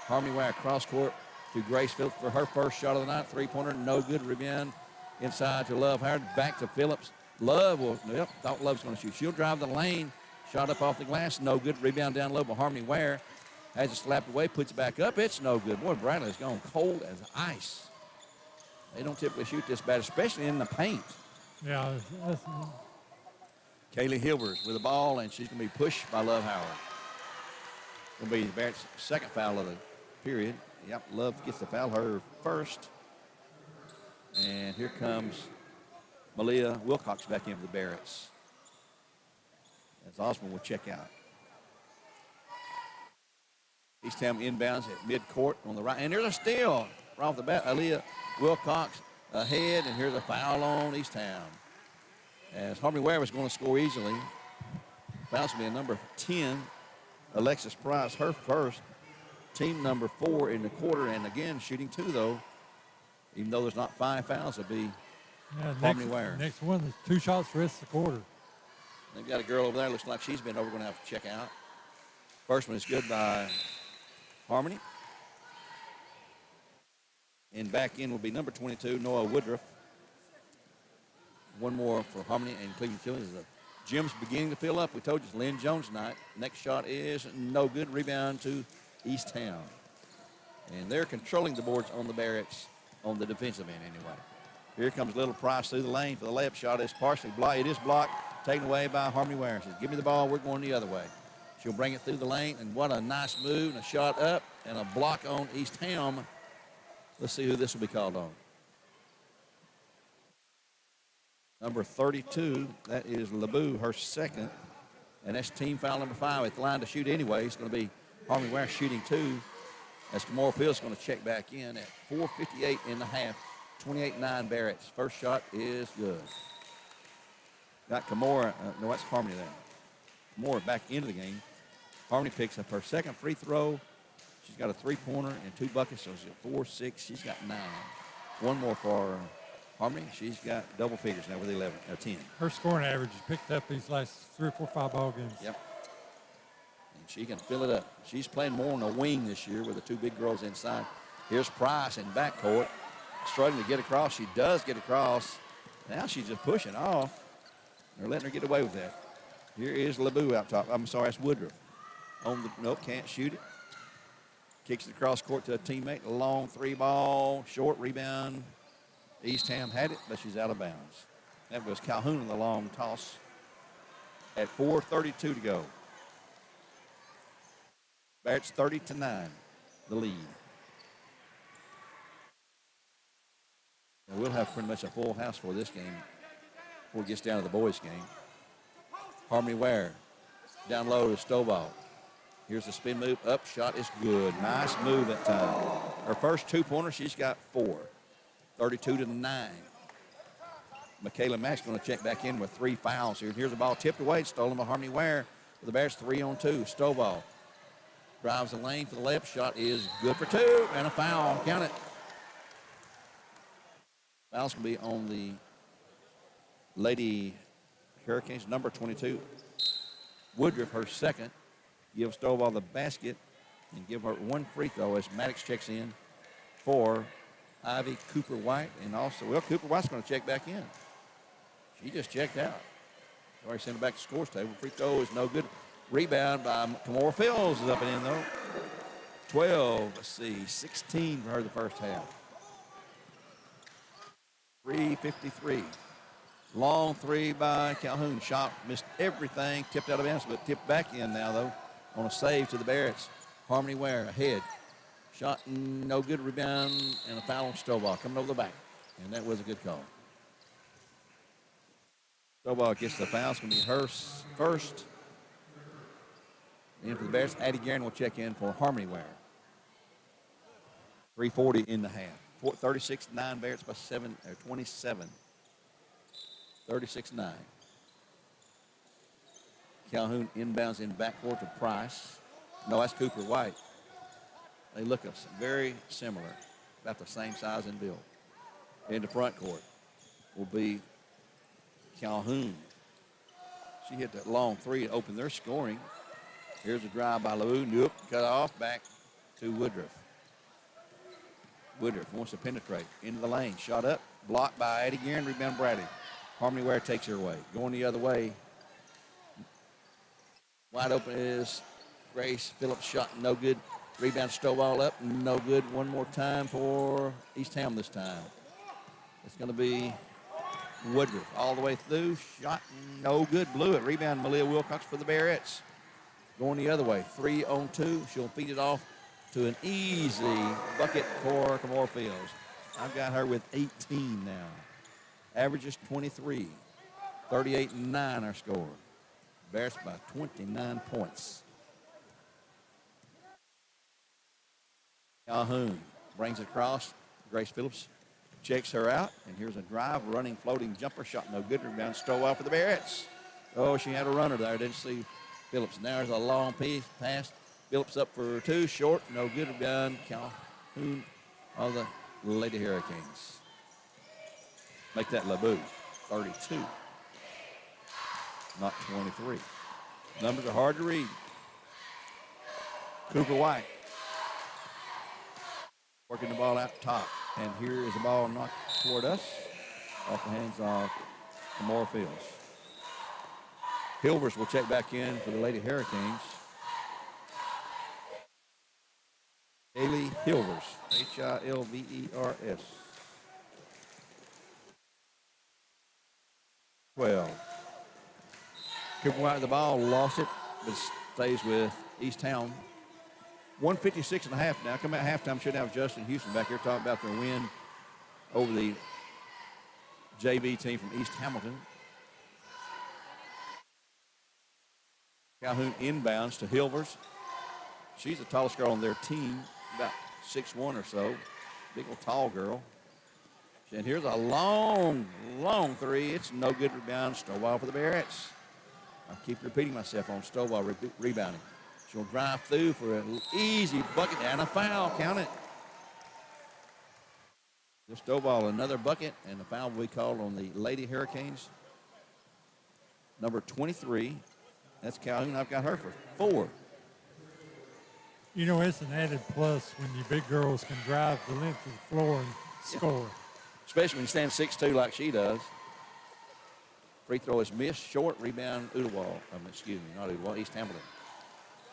Harmony Ware cross court to Grace Phillips for her first shot of the night. 3-pointer, no good. Rebound inside to Love Howard. Back to Phillips. Love will, thought Love's going to shoot. She'll drive the lane. Shot up off the glass, no good. Rebound down low by Harmony Ware. Has it slapped away, puts it back up. It's no good. Boy, Bradley's gone cold as ice. They don't typically shoot this bad, especially in the paint. Yeah. Kaylee Hilvers with the ball, and she's going to be pushed by Love Howard. Going to be Barrett's 2nd foul of the period. Yep, Love gets the foul, her first. And here comes Malia Wilcox back in for the Bearettes. As Osborne will check out. East Ham inbounds at midcourt on the right. And there's a steal. right off the bat. Aaliyah Wilcox ahead, and here's a foul on East Town. As Harmony Ware was going to score easily. Foul's going to be a number 10, Alexis Price, her first. Team number 4 in the quarter, and again, shooting 2, though. Even though there's not 5 fouls, it'll be Harmony Ware. Next one is 2 shots the rest of the quarter. They've got a girl over there. Looks like she's been over. Going to have to check out. First one is good by Harmony. And back in will be number 22, Noah Woodruff. One more for Harmony and Cleveland Killings. The gym's beginning to fill up. We told you it's Lynn Jones tonight. Next shot is no good. Rebound to East Town. And they're controlling the boards on the Bearettes on the defensive end anyway. Here comes Little Price through the lane for the layup shot. It's partially blocked. It is blocked, taken away by Harmony Ware. She says, give me the ball. We're going the other way. She'll bring it through the lane, and what a nice move, and a shot up, and a block on East Town. Let's see who this will be called on. Number 32, that is LeBeau, her second. And that's team foul number 5 at the line to shoot anyway. It's going to be Harmony Ware shooting 2. As Kamora Fields is going to check back in at 4:58 in the half. 28-9 Bearettes. First shot is good. Got Kamora, no, that's Harmony there. Kamora back into the game. Harmony picks up her second free throw. She's got a 3-pointer and 2 buckets, so she's got 4, 6. She's got 9. One more for Harmony. She's got double figures now with 10. Her scoring average has picked up these last 3 or 4, 5 ball games. Yep. And she can fill it up. She's playing more on a wing this year with the 2 big girls inside. Here's Price in backcourt. Struggling to get across. She does get across. Now she's just pushing off. They're letting her get away with that. Here is LeBeau out top. I'm sorry, that's Woodruff. Nope, can't shoot it. Kicks it across court to a teammate. Long 3 ball. Short rebound. East Ham had it, but she's out of bounds. That was Calhoun in the long toss at 4:32 to go. Bearettes 30-9, the lead. And we'll have pretty much a full house for this game before it gets down to the boys' game. Harmony Ware down low to Stovall. Here's the spin move. Up shot is good. Nice move at time. Her first 2-pointer, she's got 4. 32-9. Michaela Mack's going to check back in with 3 fouls here. Here's the ball tipped away. Stolen by Harmony Ware. For the Bears, 3-on-2. Stovall drives the lane for the layup. Shot is good for 2. And a foul. Count it. Foul's going to be on the Lady Hurricanes, number 22. Woodruff, her second. Give Stovall the basket and give her 1 free throw as Maddox checks in for Ivy Cooper White. And also, well, Cooper White's going to check back in. She just checked out. Already sent her back to the scores table. Free throw is no good. Rebound by Kamora Fields is up and in, though. 12, 16 for her the first half. 3:53. Long 3 by Calhoun. Shot, missed everything. Tipped out of bounds, but tipped back in now, though, on a save to the Bearettes. Harmony Ware ahead. Shot no good. Rebound and a foul on Stovall coming over the back. And that was a good call. Stovall gets the foul. It's going to be her first. And for the Bears, Addie Guerin will check in for Harmony Ware. 3:40 in the half. 36-9 Bears by 27. 36-9. Calhoun inbounds in backcourt to Price. No, that's Cooper White. They look very similar, about the same size and build. In the front court will be Calhoun. She hit that long 3 to open their scoring. Here's a drive by Lou. Nope, cut off, back to Woodruff. Woodruff wants to penetrate into the lane. Shot up, blocked by Addie Guerin, rebound Bradley. Harmony Ware takes her away. Going the other way. Wide open is Grace Phillips. Shot no good. Rebound Stovall up, no good. One more time for East Ham this time. It's going to be Woodruff all the way through. Shot no good. Blew it. Rebound Malia Wilcox for the Bearettes. Going the other way. 3-on-2. She'll feed it off to an easy bucket for Kamora Fields. I've got her with 18 now. Averages 23. 38-9 our score. Bears by 29 points. Calhoun brings it across. Grace Phillips checks her out, and here's a drive, running, floating jumper shot, no good. Rebound, Stowell for the Bearettes. Oh, she had a runner there. Didn't see Phillips. Now there's a long pass. Phillips up for two, short, no good. Rebound, Calhoun of the Lady Hurricanes. Make that LeBeau, 32, not 23. Numbers are hard to read. Cooper White working the ball out top. And here is the ball knocked toward us off the hands of Kamora Fields. Hilvers will check back in for the Lady Hurricanes. Haley Hilvers, Hilvers. 12. Cooper White with the ball, lost it, but stays with East Town. 156 and a half now. Come out halftime, should have Justin Houston back here talking about their win over the JV team from East Hamilton. Calhoun inbounds to Hilvers. She's the tallest girl on their team, about 6'1" or so. Big old tall girl. And here's a long three. It's no good. Rebound. Stowell for the Bearettes. I'll keep repeating myself on Stowell rebounding. She'll drive through for an easy bucket and a foul. Count it. Just Stowell, another bucket, and the foul will be called on the Lady Hurricanes. Number 23. That's Calhoun. I've got her for 4. You know, it's an added plus when you big girls can drive the length of the floor and score. Especially when you stand 6'2" like she does. Free throw is missed. Short rebound, Udawal. Excuse me, not Udawal, East Hamilton.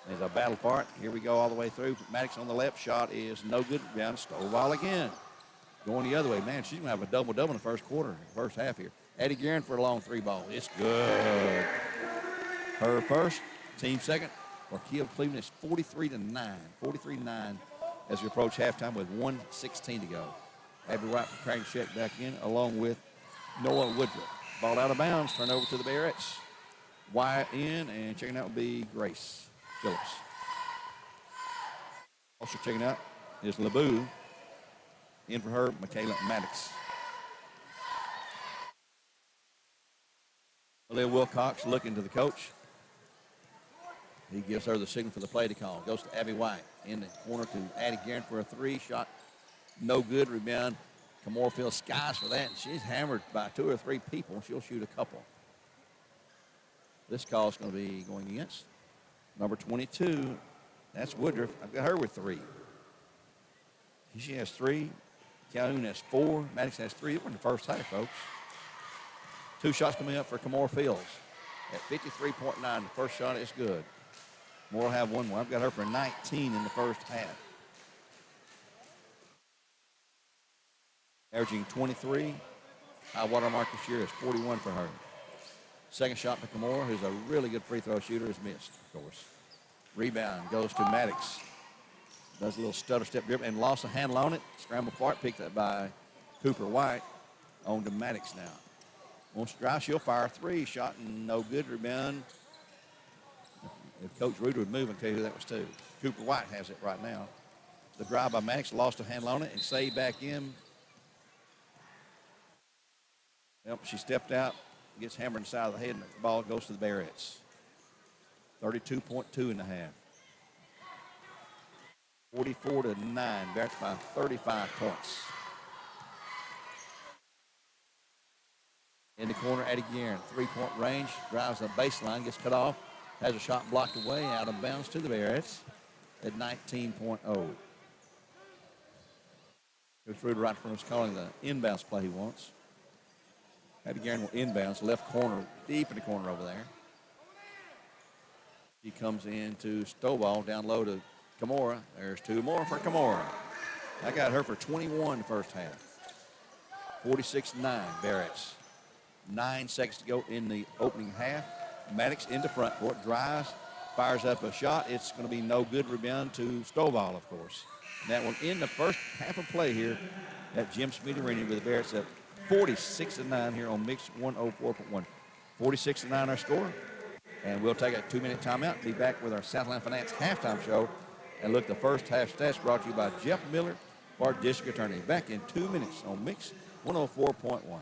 There's a battle for it. Here we go all the way through. Maddox on the left. Shot is no good. Rebound, Stowell again. Going the other way. Man, she's going to have a double-double in the first quarter, first half here. Addie Guerin for a long three ball. It's good. Her first, team second. For Kiel Cleveland is 43-9. 43-9 as we approach halftime with 1:16 to go. Abby White for Craig check back in along with Noah Woodruff. Ball out of bounds, turn over to the Bearettes. Wyatt in, and checking out will be Grace Phillips. Also checking out is LeBeau. In for her, Michaela Maddox. Aaliyah Wilcox looking to the coach. He gives her the signal for the play to call. Goes to Abby White. In the corner to Addie Guerin for a three. Shot no good. Rebound. Kamora Fields skies for that. And she's hammered by 2 or 3 people. She'll shoot a couple. This call is going to be going against number 22. That's Woodruff. I've got her with 3. She has 3. Calhoun has 4. Maddox has 3. It wasn't the first half, folks. 2 shots coming up for Kamora Fields at 53.9. The first shot is good. Moore will have 1 more. I've got her for 19 in the first half. Averaging 23. High water mark this year is 41 for her. Second shot by Kamora, who's a really good free throw shooter, is missed, of course. Rebound goes to Maddox. Does a little stutter step dribble and lost a handle on it. Scramble for it, picked up by Cooper White. On to Maddox now. Wants to drive, she'll fire 3. Shot and no good. Rebound. If Coach Reuter would move and tell you who that was to. Cooper White has it right now. The drive by Maddox, lost a handle on it and saved back in. Yep, she stepped out, gets hammered in the side of the head, and the ball goes to the Bearettes. 32.2 in the half. 44-9, Bearettes by 35 points. In the corner, Addie Guerin, 3-point range, drives the baseline, gets cut off, has a shot blocked away, out of bounds to the Bearettes at 19.0. Coach Reuter right from us calling the inbounds play he wants. Addie Guerin will inbounds, left corner, deep in the corner over there. He comes into Stowell, down low to Kamora. There's 2 more for Kamora. I got her for 21 the first half. 46-9, Bearettes. 9 seconds to go in the opening half. Maddox into front court, drives, fires up a shot. It's going to be no good. Rebound to Stowell, of course. And that will end the first half of play here at Jim Smiddy Arena with the Bearettes at 46-9 here on Mix 104.1. 46-9 our score. And we'll take a 2-minute timeout. Be back with our Southland Finance halftime show and look the first half stats brought to you by Jeff Miller for our district attorney. Back in 2 minutes on Mix 104.1.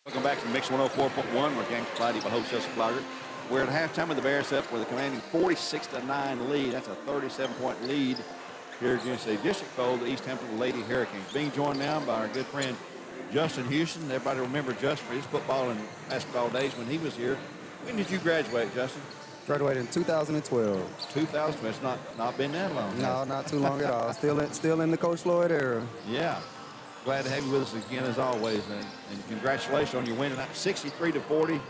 Welcome back to Mix 104.1. We're game Friday by Wholesale Supplier. We're at halftime of the Bearettes up with a commanding 46-9 lead. That's a 37-point lead here against a district foe, the East Hampton Lady Hurricanes. Being joined now by our good friend Justin Houston. Everybody remember Justin for his football and basketball days when he was here. When did you graduate, Justin? Graduated in 2012. 2000. It's not been that long. No, not too long at all. Still in the Coach Floyd era. Yeah. Glad to have you with us again as always, and congratulations on your win tonight, 63-40.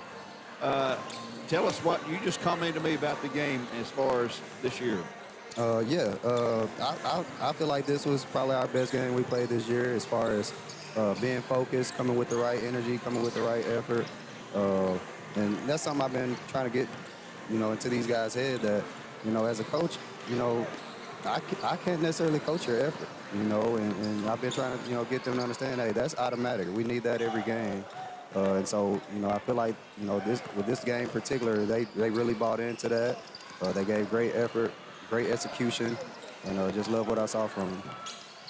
Tell us what you just commented to me about the game as far as this year. I feel like this was probably our best game we played this year as far as being focused, coming with the right energy, coming with the right effort, and that's something I've been trying to get, into these guys' head that, as a coach, I can't necessarily coach your effort, and I've been trying to, get them to understand, hey, that's automatic. We need that every game. And so, I feel like, this game in particular, they really bought into that. They gave great effort, great execution, and just love what I saw from them.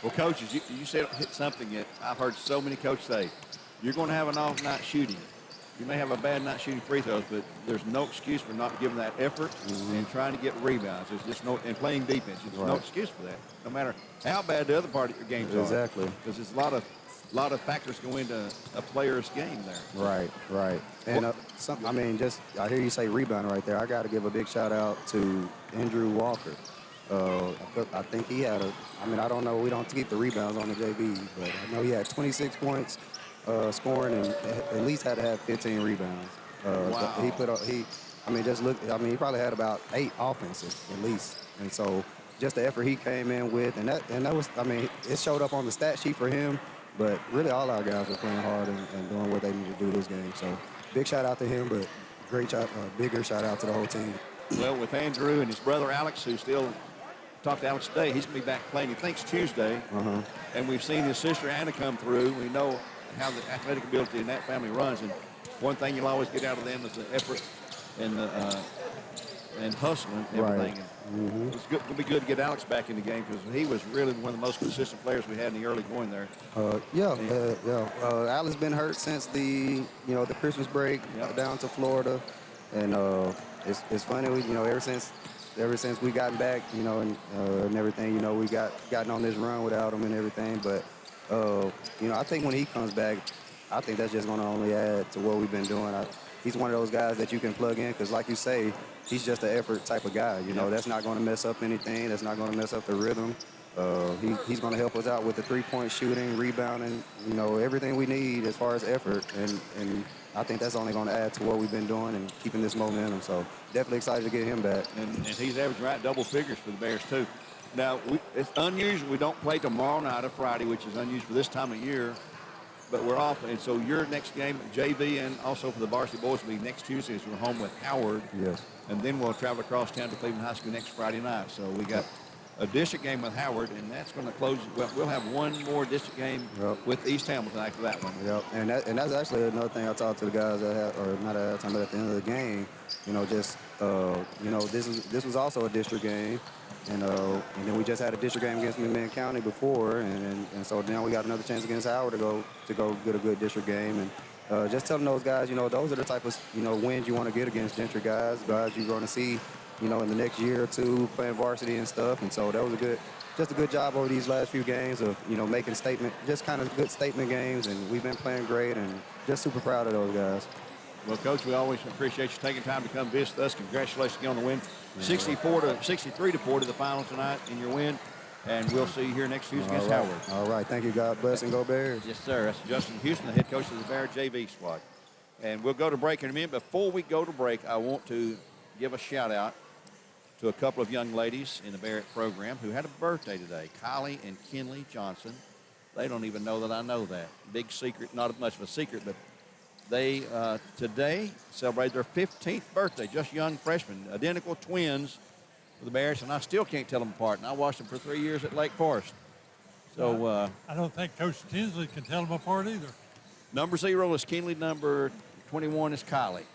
Well, coaches, you said hit something that I've heard so many coaches say. You're going to have an off night shooting. You may have a bad night shooting free throws, but there's no excuse for not giving that effort and trying to get rebounds. There's just no, and playing defense. There's no excuse for that, no matter how bad the other part of your games are. Exactly. Because there's a lot of factors go into a player's game there. Right. And I hear you say rebound right there. I got to give a big shout out to Andrew Walker. I think he had I don't know. We don't keep the rebounds on the JV, but I know he had 26 points scoring and at least had to have 15 rebounds. Wow. He probably had about 8 offensive at least. And so just the effort he came in with, and that was, it showed up on the stat sheet for him. But really, all our guys were playing hard and doing what they need to do this game. So big shout out to him, but bigger shout out to the whole team. Well, with Andrew and his brother Alex, who still talked to Alex today, he's going to be back playing, he thinks, Tuesday. And we've seen his sister Anna come through. We know how the athletic ability in that family runs. And one thing you'll always get out of them is the effort and hustling and everything. Right. It's going to be good to get Alex back in the game because he was really one of the most consistent players we had in the early going there. Alex been hurt since the Christmas break down to Florida, and it's funny. Ever since we gotten back, and everything, we gotten on this run without him and everything. But I think when he comes back, I think that's just going to only add to what we've been doing. he's one of those guys that you can plug in because, like you say, he's just an effort type of guy. You know, that's not going to mess up anything. That's not going to mess up the rhythm. He's going to help us out with the three-point shooting, rebounding, you know, everything we need as far as effort. And I think that's only going to add to what we've been doing and keeping this momentum. So definitely excited to get him back. And he's averaging right double figures for the Bears, too. Now, it's unusual. We don't play tomorrow night or Friday, which is unusual for this time of year. But we're off. And so your next game, JV, and also for the Varsity boys, will be next Tuesday as we're home with Howard. Yes. And then we'll travel across town to Cleveland High School next Friday night. So we got a district game with Howard, and that's going to close. Well, we'll have one more district game with East Hamilton after that one. Yep, and that's actually another thing I talked to the guys that had, or not at that time, but at the end of the game, you know, just you know, this was also a district game, and then we just had a district game against McMahon County before, and so now we got another chance against Howard to go get a good district game, and just telling those guys, you know, those are the type of, you know, wins you want to get against district guys you're going to see, you know, in the next year or two playing varsity and stuff. And so that was just a good job over these last few games of, you know, making just kind of good statement games. And we've been playing great and just super proud of those guys. Well, Coach, we always appreciate you taking time to come visit us. Congratulations again on the win. 63-4 to the final tonight in your win. And we'll see you here next Tuesday against Howard. All right. Thank you. God bless and go Bears. Yes, sir. That's Justin Houston, the head coach of the Bear JV squad. And we'll go to break in a minute. Before we go to break, I want to give a shout out to a couple of young ladies in the Bearette program who had a birthday today, Kylie and Kinley Johnson. They don't even know that I know that. Big secret, not much of a secret, but they today celebrated their 15th birthday, just young freshmen, identical twins for the Bears, and I still can't tell them apart. And I watched them for 3 years at Lake Forest. So I don't think Coach Tinsley can tell them apart either. Number 0 is Kinley, number 21 is Kylie.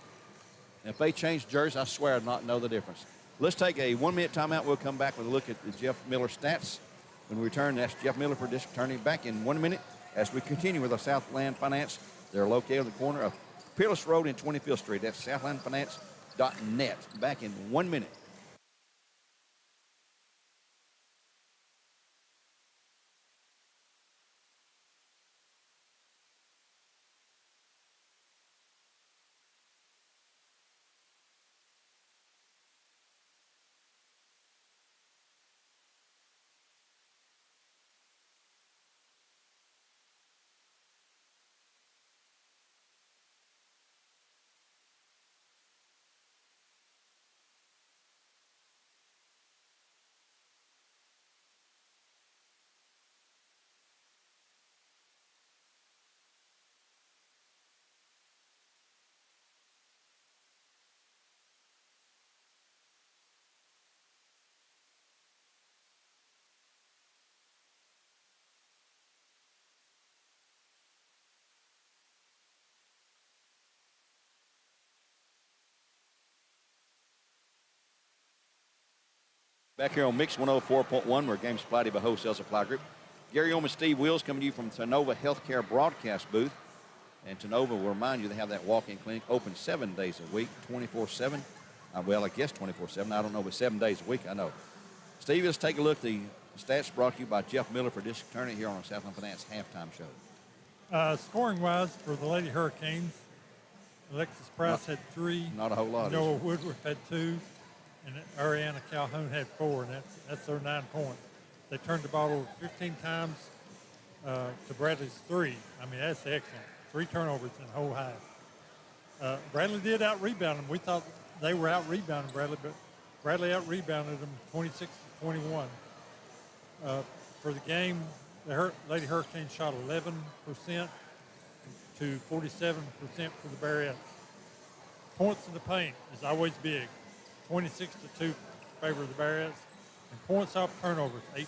And if they change jerseys, I swear I'd not know the difference. Let's take a 1-minute timeout. We'll come back with a look at the Jeff Miller stats. When we return, that's Jeff Miller for District Attorney back in 1 minute as we continue with our Southland Finance. They're located on the corner of Peerless Road and 25th Street. That's southlandfinance.net. Back in 1 minute. Back here on Mix 104.1, where game's supplied by Wholesale Supply Group. Gary Ohm and Steve Wills coming to you from Tenova Healthcare broadcast booth. And Tenova will remind you they have that walk-in clinic open 7 days a week, 24/7. Well, I guess 24/7. I don't know, but 7 days a week, I know. Steve, let's take a look at the stats brought to you by Jeff Miller for District Attorney here on our Southland Finance halftime show. Scoring-wise, for the Lady Hurricanes, Alexis Price had 3. Not a whole lot. Noah Woodruff had 2. And Ariana Calhoun had 4, and that's their 9 points. They turned the ball over 15 times to Bradley's 3. I mean, that's excellent. 3 turnovers in the whole half. Bradley did out-rebound them. We thought they were out-rebounding Bradley, but Bradley out-rebounded them 26-21. For the game, the Lady Hurricanes shot 11% to 47% for the Bearettes. Points in the paint is always big. 26-2 favor of the Bearettes, and points off turnovers, 18.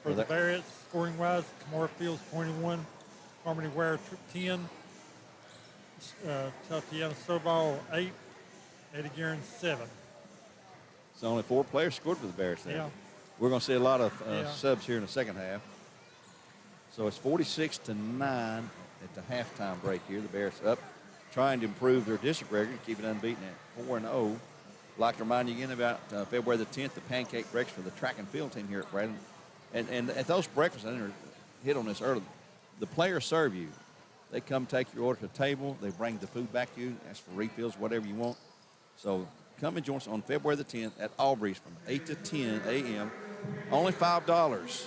For the Bearettes, scoring-wise, Kamara Fields, 21, Harmony Ware, 10, Tatiana Stovall, 8, Eddie Guerin, 7. So only 4 players scored for the Bears there. Yeah. We're going to see a lot of subs here in the second half. So it's 46-9 at the halftime break here. The Bears up, trying to improve their district record, keep it unbeaten at 4-0. Like to remind you again about February the 10th, the pancake breakfast for the track and field team here at Braden. And at those breakfasts, I didn't hit on this earlier, the players serve you They come take your order to the table. They bring the food back to you. Ask for refills, whatever you want. So come and join us on February the 10th at Aubrey's from 8 to 10 a.m. Only $5.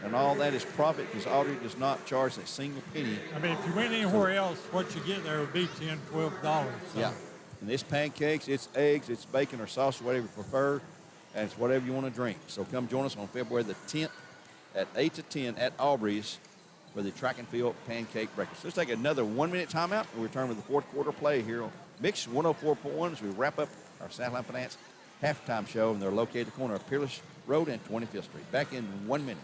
And all that is profit because Aubrey does not charge a single penny. I mean, if you went anywhere else, what you get there would be $10, $12. So. Yeah. And it's pancakes, it's eggs, it's bacon or sausage, whatever you prefer, and it's whatever you want to drink. So come join us on February the 10th at 8 to 10 at Aubrey's for the track and field pancake breakfast. Let's take another 1-minute timeout and return with the fourth quarter play here on Mix 104.1 as we wrap up our Southline Finance halftime show. And they're located at the corner of Peerless Road and 25th Street. Back in 1 minute.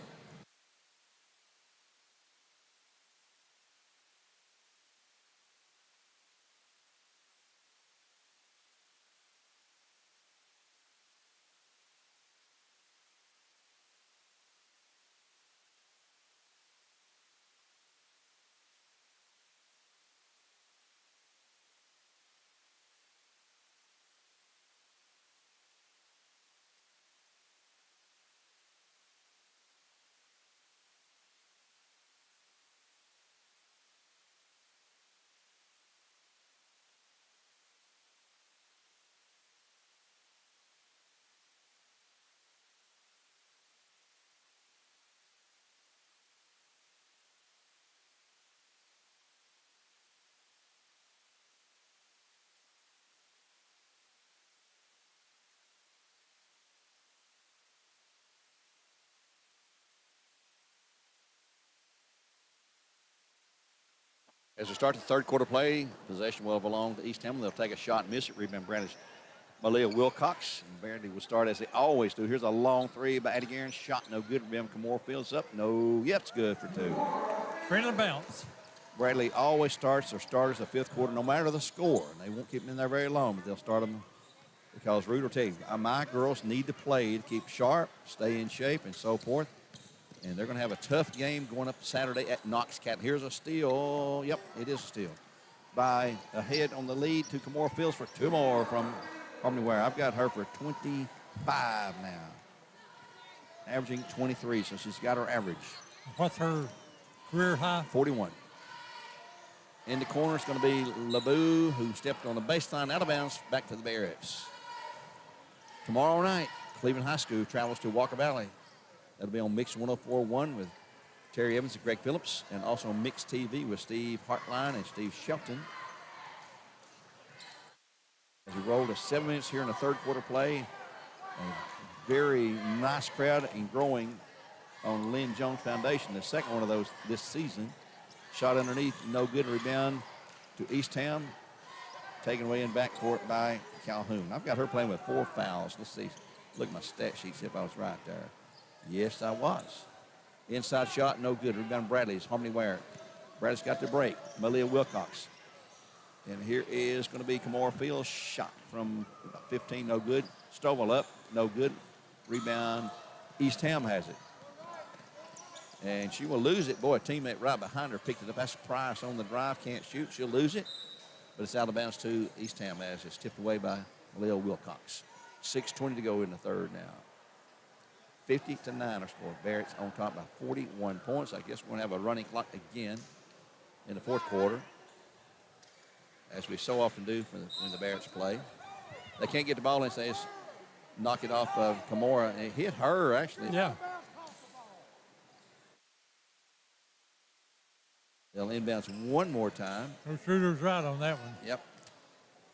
As we start the third quarter play, possession will belong to East Hamlin. They'll take a shot and miss it. Rebound Brandon's Malia Wilcox. And Brandy will start as they always do. Here's a long three by Addie Guerin. Shot no good. Rebound Camore Fields up. No. Yep, it's good for two. Friendly bounce. Bradley always starts their starters the fifth quarter, no matter the score. And they won't keep them in there very long, but they'll start them because Rude will tell you, my girls need to play to keep sharp, stay in shape, and so forth. And they're going to have a tough game going up Saturday at Knox Cat. Here's a steal. Yep, it is a steal. By ahead on the lead to Camore Fields for two more from Harmony Ware. I've got her for 25 now. Averaging 23, so she's got her average. What's her career high? 41. In the corner, it's going to be LeBou, who stepped on the baseline out of bounds back to the Bearettes. Tomorrow night, Cleveland High School travels to Walker Valley. That'll be on Mix 104.1 with Terry Evans and Greg Phillips, and also on Mix TV with Steve Hartline and Steve Shelton. As we roll to 7 minutes here in the third quarter play, a very nice crowd and growing on Lynn Jones Foundation, the second one of those this season. Shot underneath, no good. Rebound to Eastham, taken away in backcourt by Calhoun. I've got her playing with 4 fouls. Let's see. Look at my stat sheet, see if I was right there. Yes, I was. Inside shot, no good. Rebound Bradley's Harmony Ware. Bradley's got the break. Malia Wilcox. And here is going to be Camore Fields. Shot from about 15, no good. Stovall up, no good. Rebound, Eastham has it. And she will lose it. Boy, a teammate right behind her picked it up. That's Price on the drive. Can't shoot. She'll lose it. But it's out of bounds to Eastham as it's tipped away by Malia Wilcox. 6:20 to go in the third now. 50-9 our score. Bearettes on top by 41 points. I guess we're going to have a running clock again in the fourth quarter, as we so often do when the Bearettes play. They can't get the ball in, so they just knock it off of Camora. And it hit her, actually. Yeah. They'll inbounds one more time. Coach Ruder's right on that one. Yep.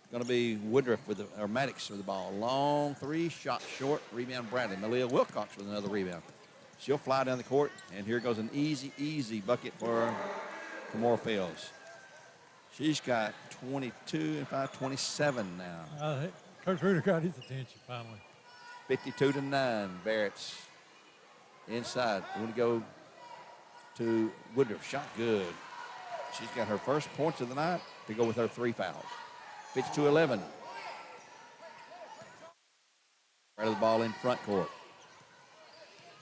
Going to be Woodruff or Maddox with the ball. Long three, shot short, rebound Bradley. Malia Wilcox with another rebound. She'll fly down the court, and here goes an easy bucket for Camore Fields. She's got 22 and 5, 27 now. Coach Ruder got his attention finally. 52-9, Bearettes inside. We're going to go to Woodruff. Shot good. She's got her first points of the night to go with her 3 fouls. 52-11. Right of the ball in front court.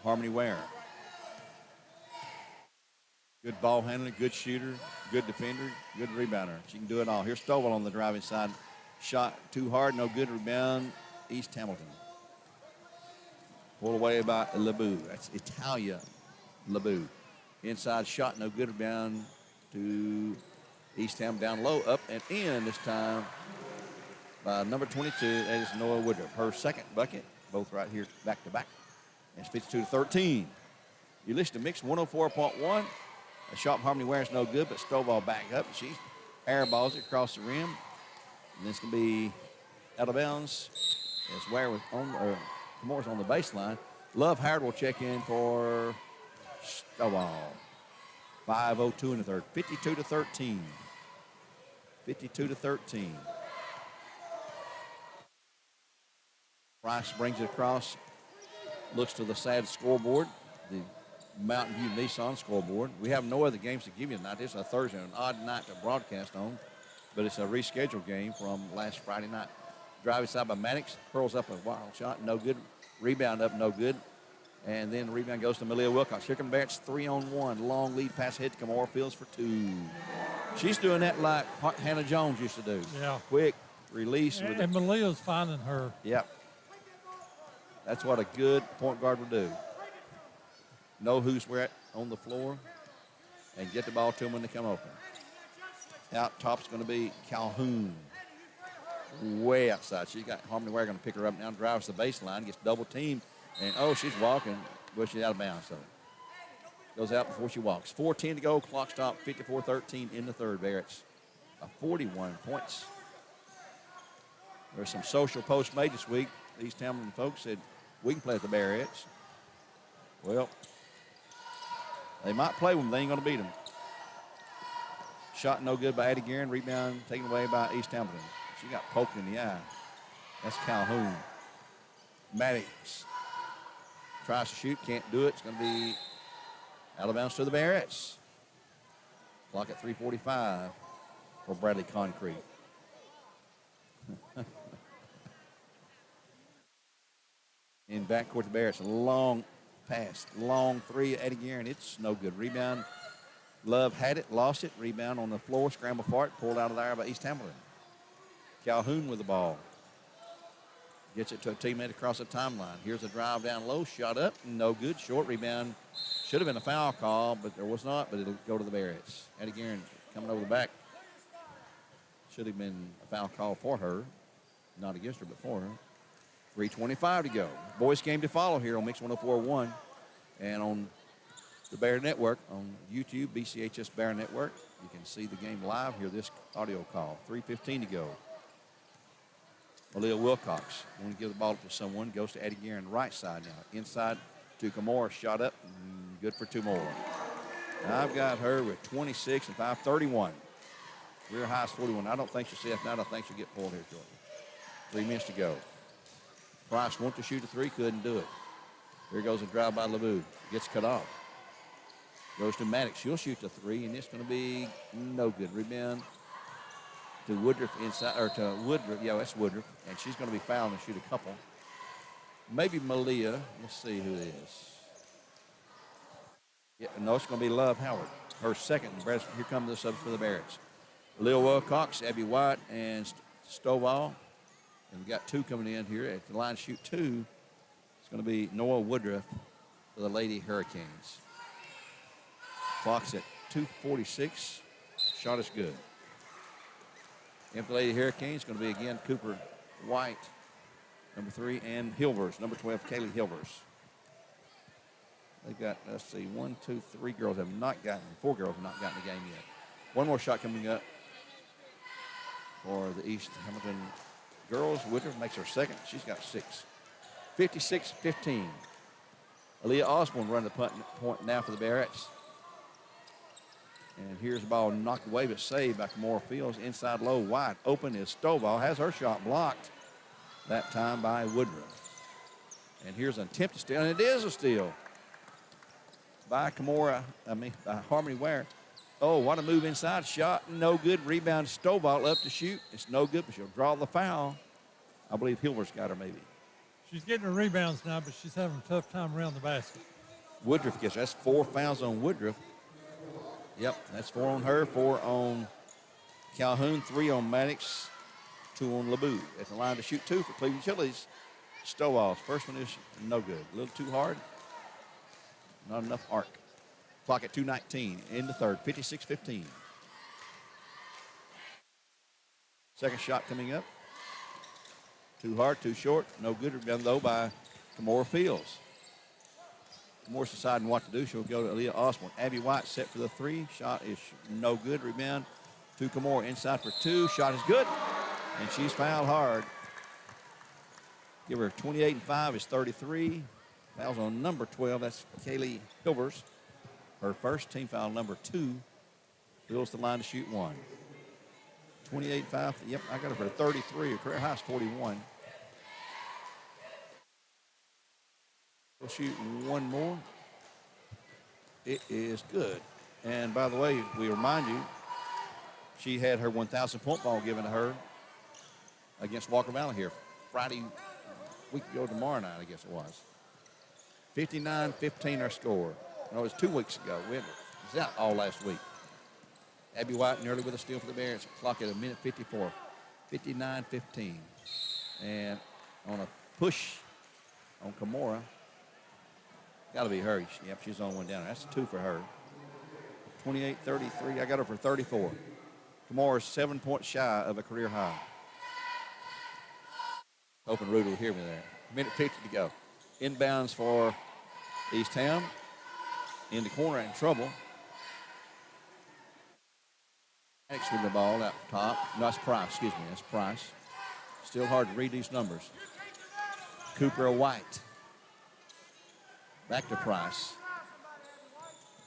Harmony Ware. Good ball handler, good shooter, good defender, good rebounder. She can do it all. Here's Stovall on the driving side. Shot too hard, no good. Rebound, East Hamilton. Pulled away by LeBou. That's Italia LeBou. Inside shot, no good. Rebound to Eastham down low, up and in this time by number 22. That is Noah Woodruff. Her second bucket, both right here back to back. It's 52-13. You listen to Mix 104.1. A shot from Harmony Ware is no good, but Stovall back up. She airballs it across the rim. And this can be out of bounds as Ware was on, Moore's on the baseline. Love Howard will check in for Stovall. 5:02 in the third. 52-13. 52-13. Price brings it across. Looks to the sad scoreboard, the Mountain View Nissan scoreboard. We have no other games to give you tonight. This is a Thursday, an odd night to broadcast on, but it's a rescheduled game from last Friday night. Drive inside by Maddox, curls up a wild shot, no good. Rebound up, no good. And then the rebound goes to Malia Wilcox. Here comes Bearettes 3-on-1. Long lead pass ahead to Kamora Fields for 2. She's doing that like Hannah Jones used to do. Yeah. Quick release. And Malia's finding her. Yep. That's what a good point guard will do. Know who's where on the floor and get the ball to them when they come open. Out top's going to be Calhoun. Way outside. She's got Harmony Ware going to pick her up now, drives the baseline, gets double teamed, and she's walking, but she's out of bounds. So goes out before she walks. 4:10 to go. Clock stop. 54-13 in the third. Bearettes 41 points. There's some social posts made this week. These Tamlin folks said, we can play at the Bearettes. Well, they might play them. They ain't going to beat them. Shot no good by Addie Guerin. Rebound taken away by East Hamilton. She got poked in the eye. That's Calhoun. Maddox tries to shoot, can't do it. It's going to be out of bounds to the Bearettes. Clock at 3:45 for Bradley Concrete. In backcourt, the Bearettes, a long pass, long three, Eddie Guerin. It's no good. Rebound. Love had it, lost it. Rebound on the floor, scramble for it, pulled out of there by East Hamilton. Calhoun with the ball. Gets it to a teammate across the timeline. Here's a drive down low, shot up, no good. Short rebound. Should have been a foul call, but there was not, but it'll go to the Bearettes. Eddie Guerin coming over the back. Should have been a foul call for her. Not against her, but for her. 3:25 to go. Boys game to follow here on Mix 104.1 and on the Bear Network, on YouTube, BCHS Bear Network. You can see the game live, hear this audio call. 3:15 to go. Malia Wilcox, want to give the ball to someone, goes to Eddie Guerin, right side now. Inside to Kamora, shot up, good for 2 more. Now I've got her with 26 and 5, 31. Rear high is 41. I don't think she'll see it now. I think she'll get pulled here shortly. 3 minutes to go. Price wanted to shoot a 3, couldn't do it. Here goes a drive by LeBou. Gets cut off. Goes to Maddox. She'll shoot the 3, and it's going to be no good. Rebound to Woodruff inside, or to Woodruff. Yeah, that's Woodruff. And she's going to be fouled and shoot a couple. Maybe Malia. Let's see who it is. Yeah, no, it's going to be Love Howard. Her second. Here comes the subs for the Bearettes. Lil Wilcox, Abby White, and Stovall. And we've got 2 coming in here. At the line to shoot 2, it's going to be Noah Woodruff for the Lady Hurricanes. Clock's at 2:46. Shot is good. And for the Lady Hurricanes, going to be again Cooper White, number 3, and Hilvers, number 12, Kaylee Hilvers. They've got, let's see, 1, 2, 3 girls have not gotten, 4 girls have not gotten the game yet. One more shot coming up for the East Hamilton girls. Woodruff makes her second. She's got 6. 56-15. Aaliyah Osborne running the point now for the Bearettes. And here's the ball knocked away, but saved by Kamora Fields. Inside low, wide open is Stovall. Has her shot blocked that time by Woodruff. And here's an attempt to steal, and it is a steal by by Harmony Ware. Oh, what a move inside. Shot, no good. Rebound, Stovall up to shoot. It's no good, but she'll draw the foul. I believe Hilver's got her maybe. She's getting her rebounds now, but she's having a tough time around the basket. Woodruff gets her. That's 4 fouls on Woodruff. Yep, that's 4 on her, 4 on Calhoun, 3 on Maddox, 2 on LeBou. At the line to shoot 2 for Cleveland Chili's. Stovall's first one is no good. A little too hard. Not enough arc. Clock at 2:19 in the third, 56-15. Second shot coming up. Too hard, too short. No good. Rebound, though, by Kamora Fields. Kamora's deciding what to do. She'll go to Aaliyah Osborne. Abby White set for the three. Shot is no good. Rebound to Kamora. Inside for two. Shot is good. And she's fouled hard. Give her 28 and 5 is 33. Fouls on number 12. That's Kaylee Hilvers. Her first team foul, number 2. Fills the line to shoot one. 28-5. Yep, I got her for 33. Her career high is 41. We'll shoot one more. It is good. And by the way, we remind you, she had her 1,000 point ball given to her against Walker Valley here Friday, week ago tomorrow night, I guess it was. 59-15 our score. No, it was 2 weeks ago. It was out all last week. Abby White nearly with a steal for the Bearettes. Clock at a minute 54. 59-15. And on a push on Kamora, got to be her. Yep, she's on one down. That's 2 for her. 28-33. I got her for 34. Kamora's 7 points shy of a career high. Hoping Rudy will hear me there. Minute 50 to go. Inbounds for East Ham. In the corner, in trouble. Next with the ball out top. No, that's Price. Excuse me. That's Price. Still hard to read these numbers. Cooper White. Back to Price.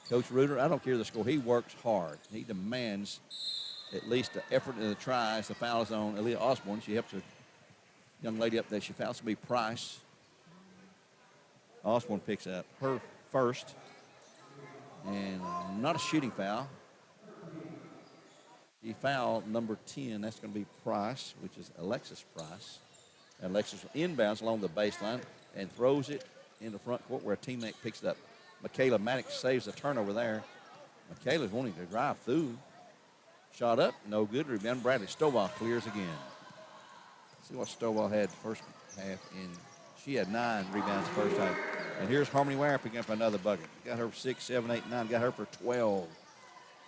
Coach Reuter, I don't care the score. He works hard. He demands at least the effort and the tries. The foul is on Aaliyah Osborne. She helps a young lady up there. She fouls to be Price. Osborne picks up her first. And not a shooting foul. He fouled number 10. That's going to be Price, which is Alexis Price. Alexis inbounds along the baseline and throws it in the front court where a teammate picks it up. Michaela Maddox saves the turnover there. Michaela's wanting to drive through. Shot up, no good. Rebound, Bradley Stovall clears again. See what Stovall had first half in. She had 9 rebounds the first half. And here's Harmony Ware picking up another bucket. Got her for 6, 7, 8, 9. Got her for 12.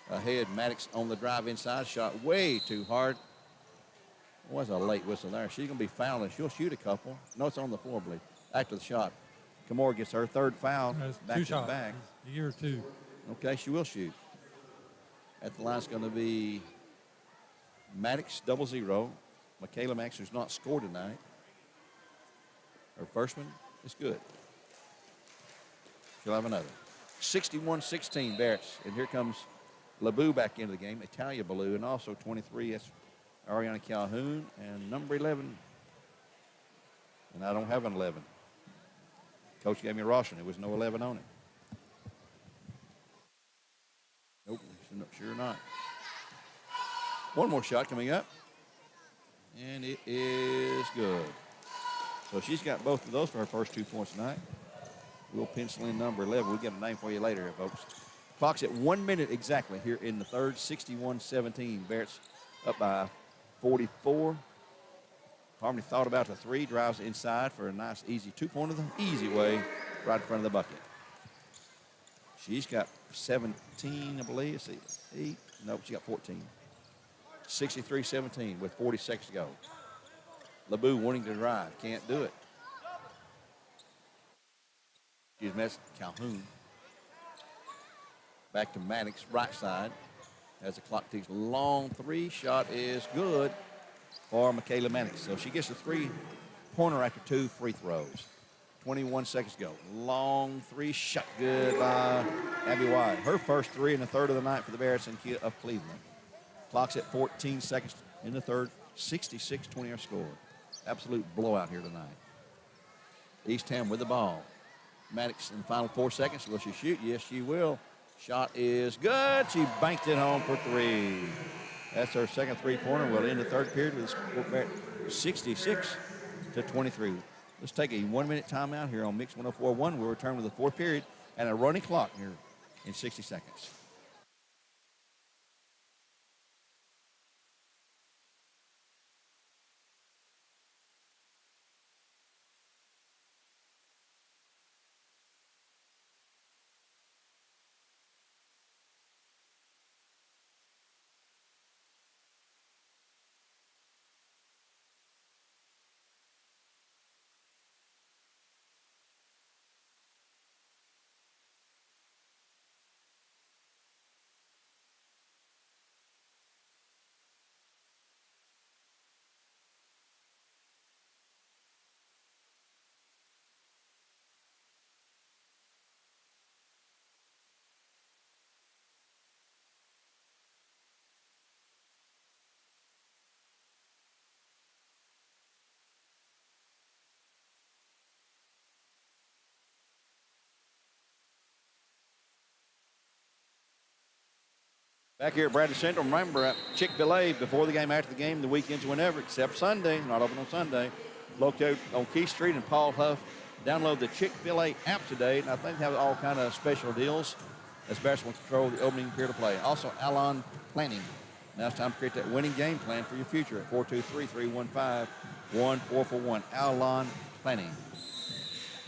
Ahead, Maddox on the drive inside. Shot way too hard. Was a late whistle there. She's going to be fouling. She'll shoot a couple. No, it's on the floor, I believe. After the shot. Kamora gets her third foul. Back to back. A year or two. Okay, she will shoot. At the line's going to be Maddox, 0-0. Michaela Maddox, who's not scored tonight. Her first one is good. She'll have another. 61-16, Bearettes. And here comes LeBou back into the game, Italia Ballou, and also 23, that's Ariana Calhoun, and number 11. And I don't have an 11. Coach gave me a roster, and there was no 11 on it. Nope, sure not. One more shot coming up, and it is good. So she's got both of those for her first 2 points tonight. We'll pencil in number 11. We'll get a name for you later here, folks. Clock's at 1 minute exactly here in the third, 61-17. Bearettes up by 44. Harmony thought about the three, drives inside for a nice, easy two-pointer the easy way, right in front of the bucket. She's got 17, I believe. Let's see, 8. Nope, she got 14. 63-17 with 40 seconds to go. LeBou wanting to drive, can't do it. She's missed Calhoun. Back to Maddox, right side. As the clock ticks, long three shot is good for Michaela Maddox. So she gets a three-pointer after 2 free throws. 21 seconds to go. Long three shot good by Abby White. Her first 3 in the third of the night for the Bearettes of Cleveland. Clock's at 14 seconds in the third. 66-20 our score. Absolute blowout here tonight. East Ham with the ball. Maddox in the final 4 seconds. Will she shoot? Yes, she will. Shot is good. She banked it home for 3. That's her second three-pointer. We'll end the third period with a score back 66-23. Let's take a 1-minute timeout here on Mix 104.1. We'll return with the fourth period and a running clock here in 60 seconds. Back here at Bradley Central, remember at Chick-fil-A before the game, after the game, the weekends, whenever, except Sunday, not open on Sunday. Located on Keith Street and Paul Huff. Download the Chick-fil-A app today, and I think they have all kind of special deals as basketball control the opening period of play. Also, Alon Planning. Now it's time to create that winning game plan for your future at 423-315-1441. Alon Planning.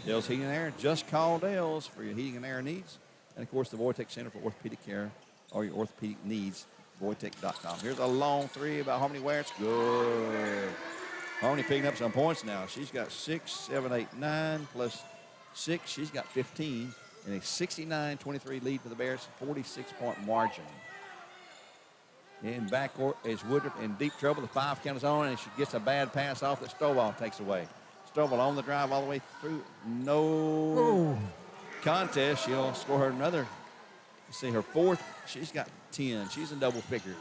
Dale's Heating and Air. Just call Dale's for your heating and air needs. And, of course, the Voitech Center for Orthopedic Care or your orthopedic needs, Voitech.com. Here's a long three by Harmony Ware. It's good. Harmony picking up some points now. She's got 6, 7, 8, 9 plus 6. She's got 15 and a 69-23 lead for the Bears, 46-point margin. In backcourt is Woodruff in deep trouble. The 5 count is on, and she gets a bad pass off that Stovall takes away. Stovall on the drive all the way through. No contest. She'll score her another. Let's see, her 4th. She's got 10. She's in double figures.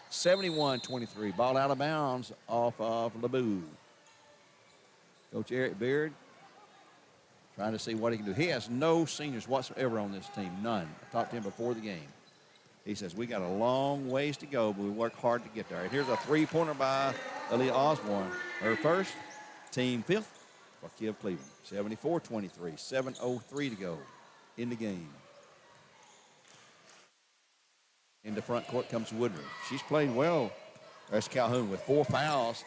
71-23. Ball out of bounds off of LeBou. Coach Eric Beard trying to see what he can do. He has no seniors whatsoever on this team. None. I talked to him before the game. He says, we got a long ways to go, but we work hard to get there. And here's a three-pointer by Aaliyah Osborne. Her first, team 5th for Kiev Cleveland. 74-23. 7:03 to go in the game. In the front court comes Woodruff. She's played well. There's Calhoun with 4 fouls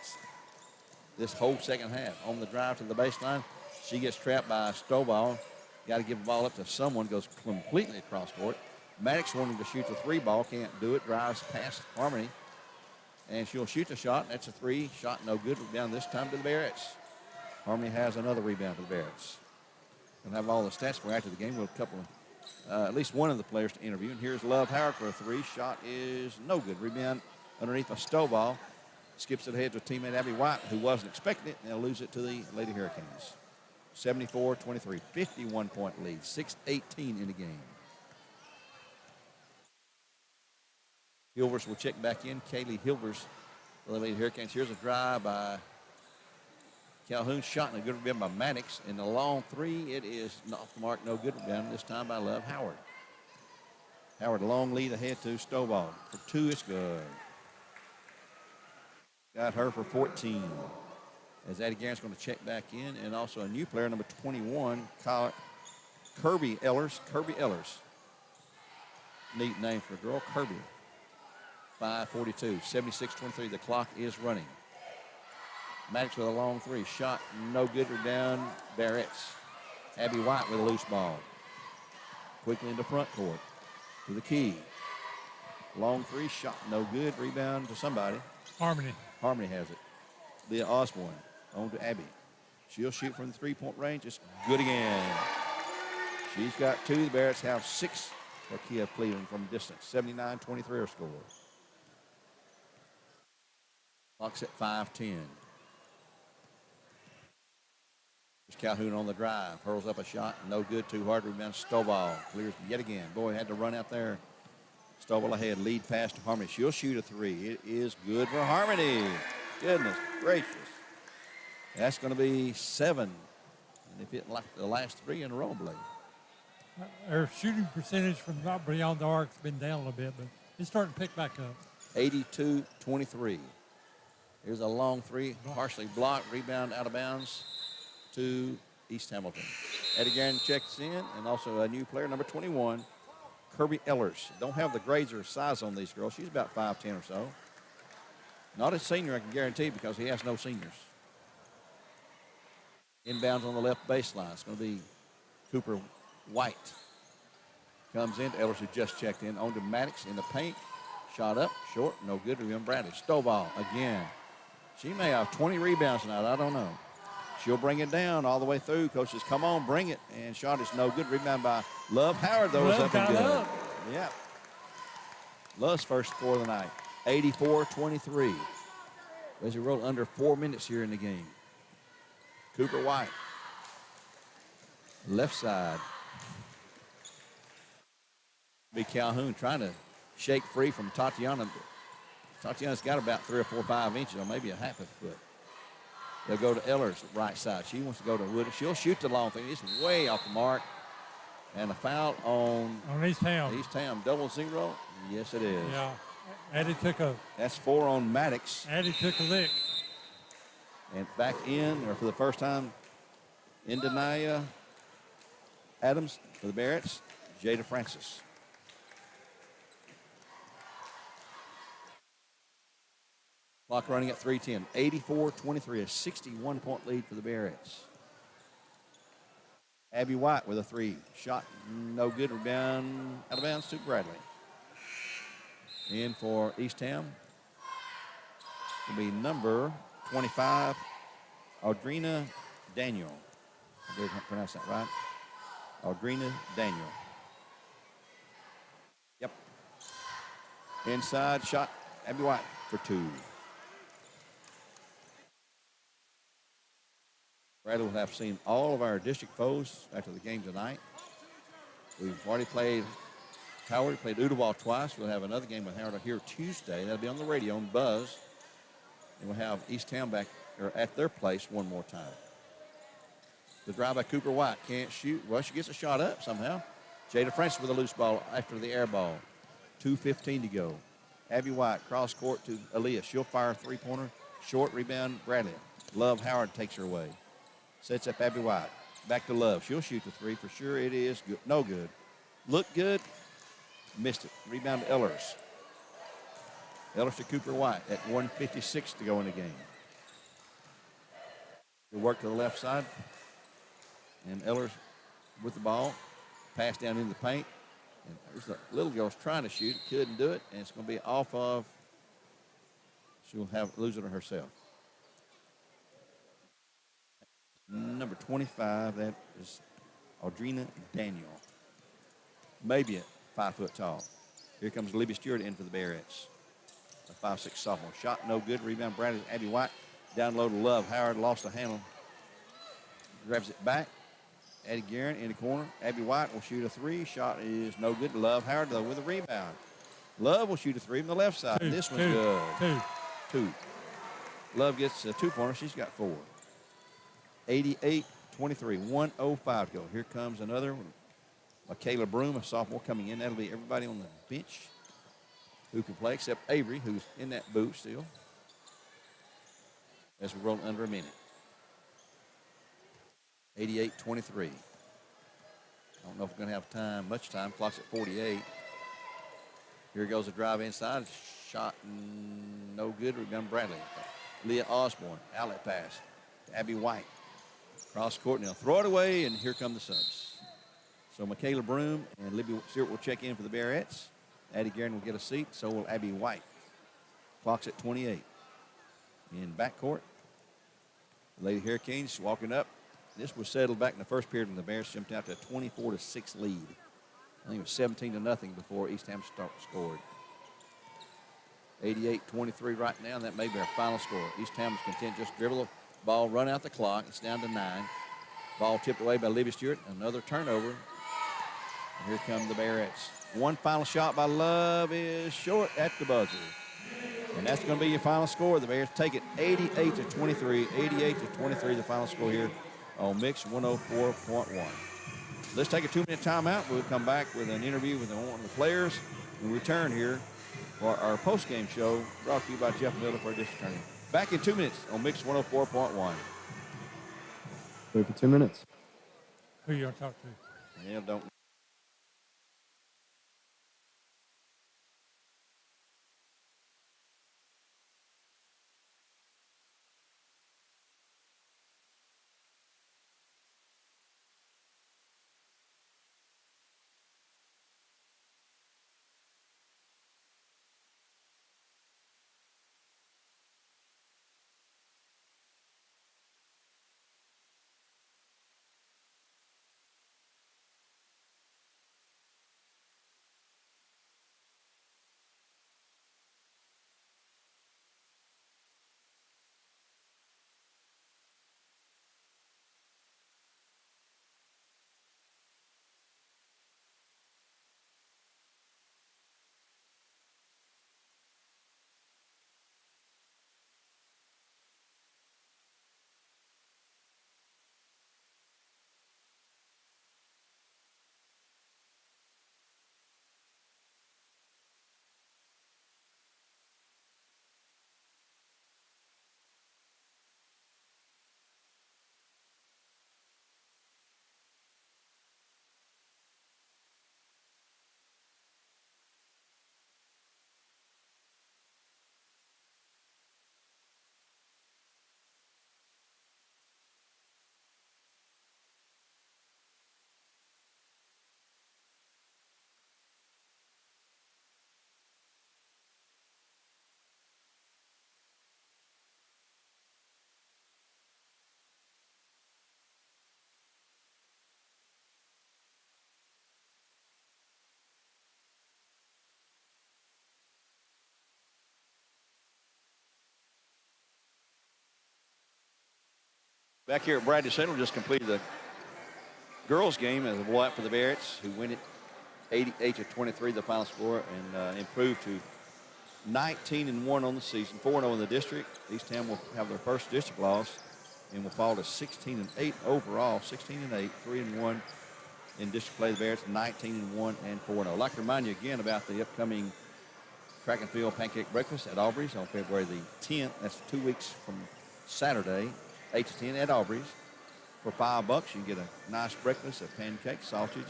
this whole second half. On the drive to the baseline, she gets trapped by Stovall. Got to give the ball up to someone. Goes completely across court. Maddox wanting to shoot the 3 ball. Can't do it. Drives past Harmony. And she'll shoot the shot. That's a 3. Shot no good. Rebound this time to the Bearettes. Harmony has another rebound for the Bearettes. We'll have all the stats for after the game. We'll have a couple of at least one of the players to interview. And here's Love Howard for a 3. Shot is no good. Rebound underneath by Stovall. Skips it ahead to teammate Abby White, who wasn't expecting it. And they'll lose it to the Lady Hurricanes. 74-23, 51-point lead. 6:18 in the game. Hilvers will check back in. Kaylee Hilvers for the Lady Hurricanes. Here's a drive by Calhoun. Shot and a good rebound by Maddox. In the long 3, it is off the mark. No good rebound. This time by Love Howard. Howard, long lead ahead to Stovall. For 2, it's good. Got her for 14. As Addie Garrett's going to check back in. And also a new player, number 21, Kirby Ellers. Kirby Ellers. Neat name for a girl, Kirby. 5:42, 76-23. The clock is running. Maddox with a long 3. Shot no good. Rebound Bearettes. Abby White with a loose ball. Quickly into front court. To the key. Long 3. Shot no good. Rebound to somebody. Harmony. Harmony has it. Leah Osborne on to Abby. She'll shoot from the 3-point range. It's good again. She's got 2. The Bearettes have 6 for Kiev Cleveland from distance. 79-23 her score. Clock's at 5:10. There's Calhoun on the drive. Hurls up a shot. No good. Too hard. Rebound Stovall. Clears yet again. Boy, had to run out there. Stovall ahead. Lead pass to Harmony. She'll shoot a 3. It is good for Harmony. Goodness gracious. That's going to be 7. And if it like the last 3 in a row, I believe. Their shooting percentage from not beyond the arc's been down a little bit, but it's starting to pick back up. 82-23. Here's a long 3. Partially blocked. Rebound out of bounds to East Hamilton. Eddie Guerin checks in, and also a new player, number 21, Kirby Ellers. Don't have the grades or size on these girls. She's about 5'10" or so. Not a senior, I can guarantee, because he has no seniors. Inbounds on the left baseline. It's going to be Cooper White. Comes in to Ellers, who just checked in. On to Maddox in the paint. Shot up, short, no good. Remember Bradley. Stovall again. She may have 20 rebounds tonight. I don't know. She'll bring it down all the way through. Coach says, come on, bring it. And shot is no good. Rebound by Love Howard, though, is up and good. Up. Yeah. Love's first score of the night. 84-23. As we roll under 4 minutes here in the game. Cooper White. Left side. Be Calhoun trying to shake free from Tatiana. Tatiana's got about 3 or 4 or 5 inches, or maybe a half a foot. They'll go to Ellers, right side. She wants to go to Wood. She'll shoot the long thing. It's way off the mark. And a foul on East Ham. East Ham. Double zero. Yes, it is. Yeah. That's 4 on Maddox. Addie took a lick. And back in, or for the first time, in Denia Adams for the Bearettes, Jada Francis. Clock running at 3:10. 84-23, a 61-point lead for the Bearettes. Abby White with a 3. Shot no good. Rebound out of bounds to Bradley. In for East Ham will be number 25, Audrina Daniel. I believe I pronounced that right. Audrina Daniel. Yep. Inside shot, Abby White for 2. Bradley will have seen all of our district foes after the game tonight. We've already played Howard, played Udawal twice. We'll have another game with Howard here Tuesday. That'll be on the radio on Buzz. And we'll have East Town back or at their place one more time. The drive by Cooper White. Can't shoot. Well, she gets a shot up somehow. Jada Francis with a loose ball after the air ball. 2:15 to go. Abby White, cross court to Aaliyah. She'll fire a three-pointer. Short rebound, Bradley. Love Howard takes her away. Sets up Abby White. Back to Love. She'll shoot the 3 for sure. It is good. No good. Looked good. Missed it. Rebound to Ellers. Ellers to Cooper White at 1:56 to go in the game. They work to the left side. And Ellers with the ball. Pass down into the paint. And there's the little girl's trying to shoot. Couldn't do it. And it's going to be off of. She'll lose it herself. Number 25, that is Audrina Daniel. Maybe at 5 foot tall. Here comes Libby Stewart in for the Bearettes. A 5'6" sophomore. Shot no good. Rebound Bradley. Abby White. Down low to Love. Howard lost a handle. Grabs it back. Addie Guerin in the corner. Abby White will shoot a 3. Shot is no good. Love Howard, though, with a rebound. Love will shoot a 3 from the left side. This one's good. 2. Love gets a 2-pointer. She's got 4. 88-23, 1:05 to go. Here comes another one. Michaela Broom, a sophomore, coming in. That'll be everybody on the bench who can play except Avery, who's in that boot still. As we roll under a minute. 88-23. I don't know if we're going to have much time. Clock's at 48. Here goes the drive inside. Shot no good. Rebound Bradley. Leah Osborne, outlet pass to Abby White. Cross court now. Throw it away, and here come the subs. So Michaela Broom and Libby Stewart will check in for the Bearettes. Addie Guerin will get a seat. So will Abby White. Clock's at 28. In backcourt, the Lady Hurricanes walking up. This was settled back in the first period when the Bears jumped out to a 24-6 lead. I think it was 17-0 before East Ham scored. 88-23 right now, and that may be our final score. East Ham is content just dribble the ball, run out the clock. It's down to 9. Ball tipped away by Libby Stewart. Another turnover. And here come the Bearettes. One final shot by Love is short at the buzzer. And that's going to be your final score. The Bears take it 88-23. 88-23, the final score here on Mix 104.1. Let's take a 2-minute timeout. We'll come back with an interview with one of the players and return here for our post-game show brought to you by Jeff Miller for District Attorney. Back in 2 minutes on Mix 104.1. Wait for 2 minutes. Who you going to talk to? Yeah, don't. Back here at Bradley Central, just completed the girls game as a blowout for the Bearettes, who win it 88-23, the final score, and improved to 19-1 on the season, 4-0 in the district. East Town will have their first district loss and will fall to 16-8 overall, 16-8, 3-1 in district play. The Bearettes 19-1 and 4-0. I'd like to remind you again about the upcoming track and field pancake breakfast at Aubrey's on February the 10th. That's 2 weeks from Saturday, 8 to 10 at Aubrey's. For $5, you can get a nice breakfast of pancakes, sausage,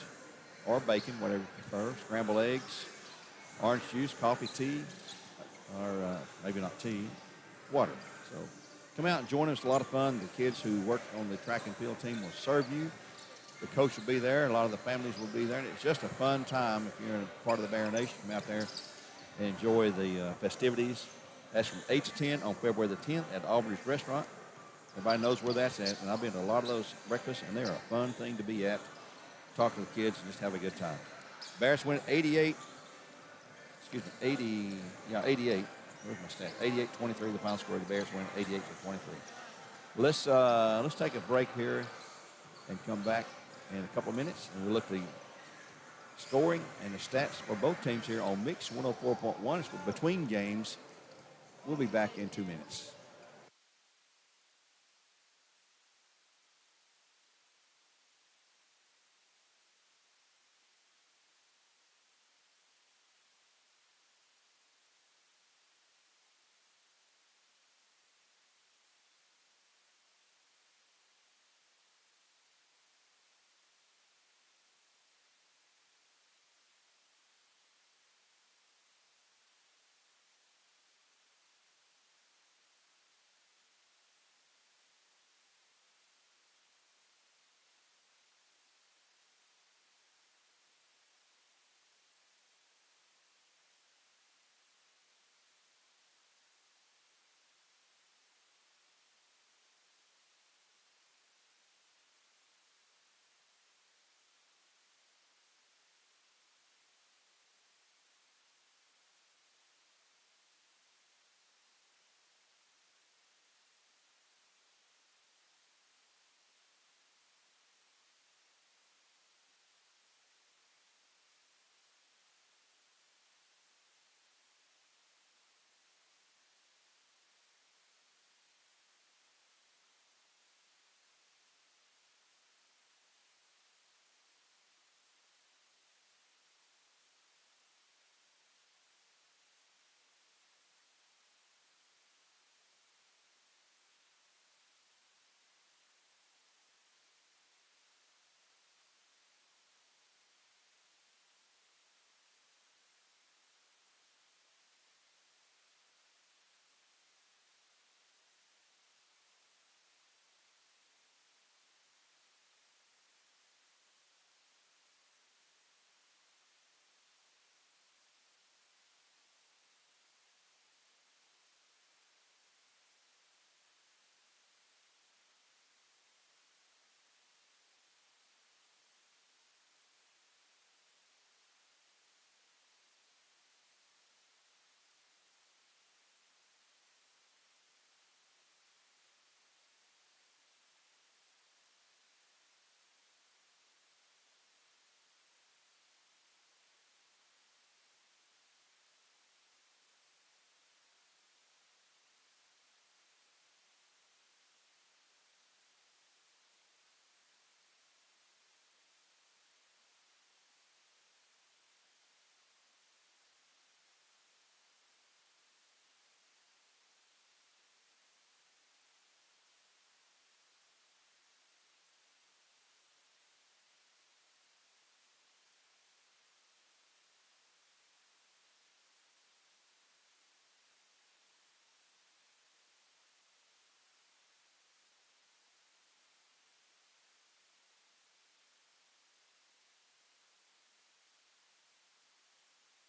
or bacon, whatever you prefer, scrambled eggs, orange juice, coffee, tea, or maybe not tea, water. So come out and join us. It's a lot of fun. The kids who work on the track and field team will serve you. The coach will be there. A lot of the families will be there. And it's just a fun time if you're in a part of the Bear Nation. Come out there and enjoy the festivities. That's from 8 to 10 on February the 10th at Aubrey's Restaurant. Everybody knows where that's at, and I've been to a lot of those breakfasts, and they're a fun thing to be at. Talk to the kids and just have a good time. Bears win 88. 88. Where's my stat? 88-23, the final score. The Bears win 88-23. Let's take a break here and come back in a couple of minutes, and we'll look at the scoring and the stats for both teams here on Mix 104.1. It's between games. We'll be back in 2 minutes.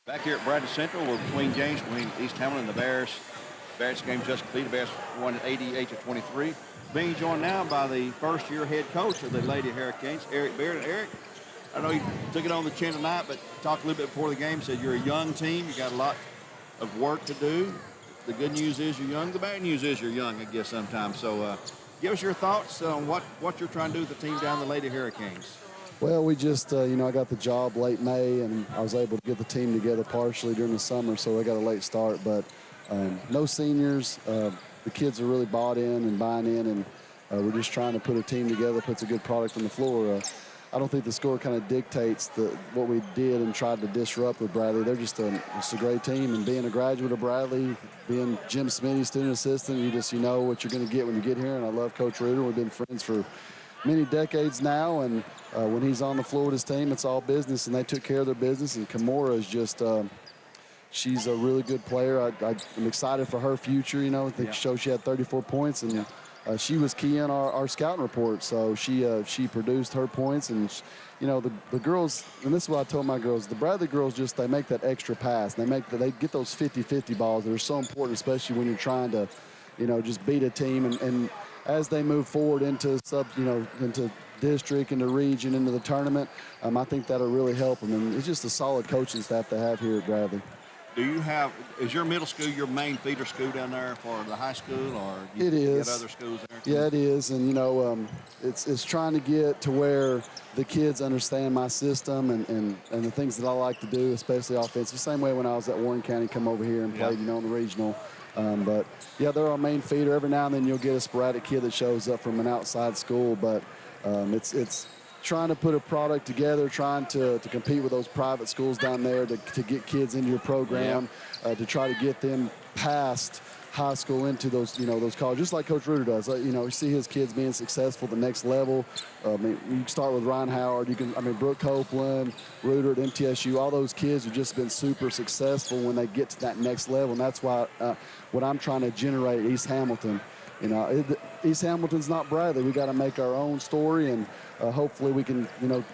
Back here at Bradley Central, we're between games between East Hamilton and the Bears. Bears game just completed. The Bears won 88-23. Being joined now by the first-year head coach of the Lady Hurricanes, Eric Beard. Eric, I know you took it on the chin tonight, but talked a little bit before the game. Said you're a young team. You got a lot of work to do. The good news is you're young. The bad news is you're young, I guess, sometimes. So Give us your thoughts on what you're trying to do with the team down the Lady Hurricanes. Well, we just, I got the job late May, and I was able to get the team together partially during the summer, so I got a late start. But no seniors. The kids are really bought in and buying in, and we're just trying to put a team together, puts a good product on the floor. I don't think the score kind of dictates what we did and tried to disrupt with Bradley. They're just a great team, and being a graduate of Bradley, being Jim Smiddy, student assistant, you know what you're going to get when you get here. And I love Coach Reuter. We've been friends for many decades now, and when he's on the floor with his team, it's all business, and they took care of their business. And Kimura is just she's a really good player. I'm excited for her future. I think she had 34 points, and she was key in our scouting report. So she produced her points, and the girls. And this is what I told my girls: the Bradley girls they make that extra pass. They get those 50-50 balls that are so important, especially when you're trying to, just beat a team. And as they move forward into into district, into region, into the tournament, I think that'll really help them. And it's just a solid coaching staff to have here at Bradley. Is your middle school your main feeder school down there for the high school, or do you It is. get other schools there? Yeah, it is, and it's trying to get to where the kids understand my system and the things that I like to do, especially offense. The same way when I was at Warren County, come over here and played, in the regional. But yeah, they're our main feeder. Every now and then you'll get a sporadic kid that shows up from an outside school, but it's trying to put a product together, trying to compete with those private schools down there to get kids into your program, to try to get them past high school into those colleges, just like Coach Reuter does. You see his kids being successful at the next level. You can start with Ryan Howard. Brooke Copeland, Reuter at MTSU. All those kids have just been super successful when they get to that next level, and that's why what I'm trying to generate at East Hamilton. East Hamilton's not Bradley. We got to make our own story, and hopefully we can,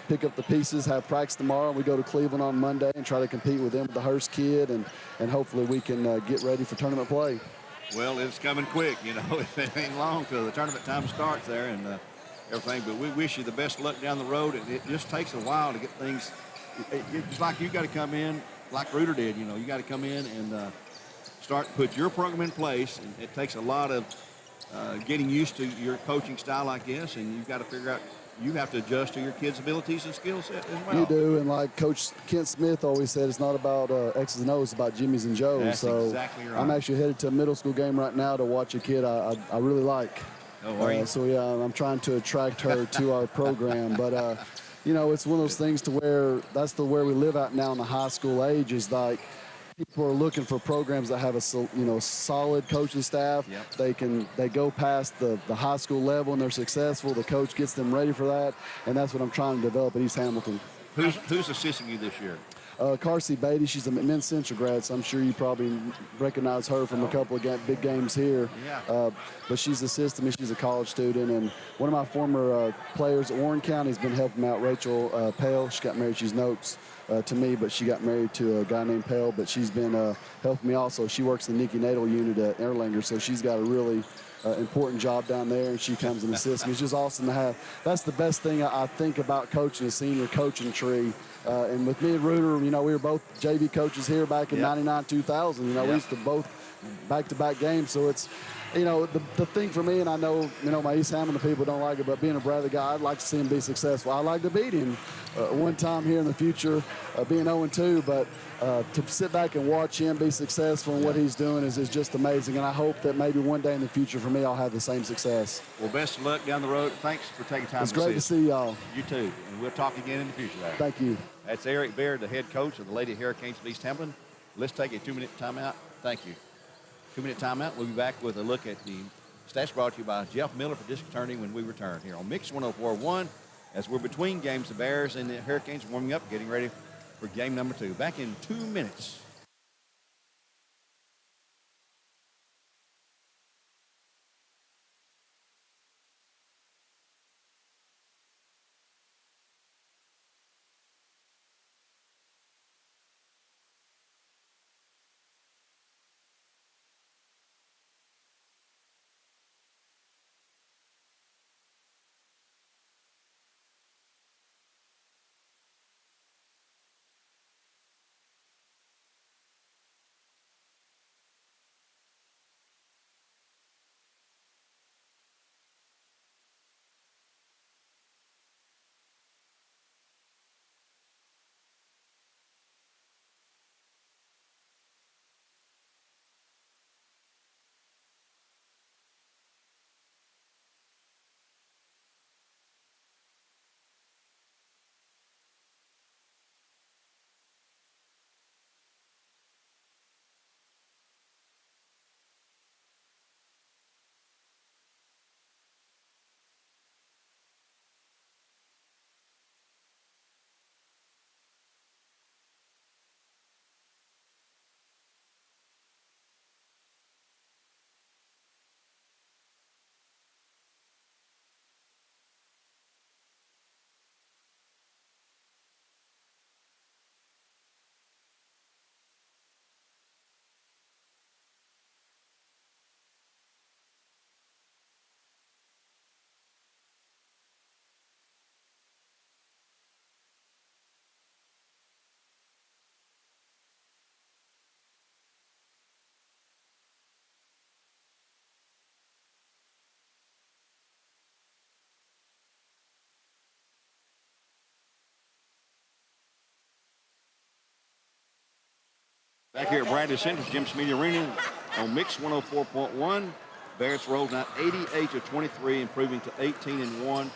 pick up the pieces, have practice tomorrow, and we go to Cleveland on Monday and try to compete with them, with the Hearst kid, and hopefully we can get ready for tournament play. Well, it's coming quick, It ain't long till the tournament time starts there and everything. But we wish you the best luck down the road. It just takes a while to get things. It's like you got to come in like Reuter did. You got to come in and start to put your program in place. And it takes a lot of getting used to your coaching style like this, and you've got to figure out. You have to adjust to your kids' abilities and skill set as well. You do, and like Coach Kent Smith always said, it's not about X's and O's, it's about Jimmy's and Joe's. That's so exactly right. I'm actually headed to a middle school game right now to watch a kid I really like. Oh, are you? So yeah, I'm trying to attract her to our program. But it's one of those things to where that's where we live at now in the high school age is like people are looking for programs that have a solid coaching staff. Yep. They go past the high school level and they're successful. The coach gets them ready for that, and that's what I'm trying to develop at East Hamilton. Who's assisting you this year? Carsey Beatty, she's a Men's Central grad, so I'm sure you probably recognize her from a couple of big games here. Yeah. But she's assisting me. She's a college student, and one of my former players at Warren County has been helping me out, Rachel Pale. She got married. She's Noakes to me, but she got married to a guy named Pale, but she's been helping me also. She works the Nikki Natal unit at Erlanger, so she's got a really important job down there, and she comes and assists me. It's just awesome to have. That's the best thing I think about coaching a senior coaching tree. And with me and Reuter, we were both JV coaches here back in 99, 2000. We used to both back-to-back games. So it's, the thing for me, and I know, my East Hamilton people don't like it, but being a Bradley guy, I'd like to see him be successful. I'd like to beat him one time here in the future, being 0-2, but to sit back and watch him be successful and what he's doing is just amazing. And I hope that maybe one day in the future for me, I'll have the same success. Well, best of luck down the road. Thanks for taking time It's great to see y'all. You too. And we'll talk again in the future. There. Thank you. That's Eric Beard, the head coach of the Lady Hurricanes of East Hamilton. Let's take a 2-minute timeout. Thank you. 2-minute timeout. We'll be back with a look at the stats brought to you by Jeff Miller for District Attorney when we return here on Mix 104.1 as we're between games. The Bears and the Hurricanes warming up, getting ready for game number 2. Back in 2 minutes. Back here at Bradley Center's Jim Smiddy Arena on Mix 104.1. Bearettes rolls out 88 to 23, improving to 18-1,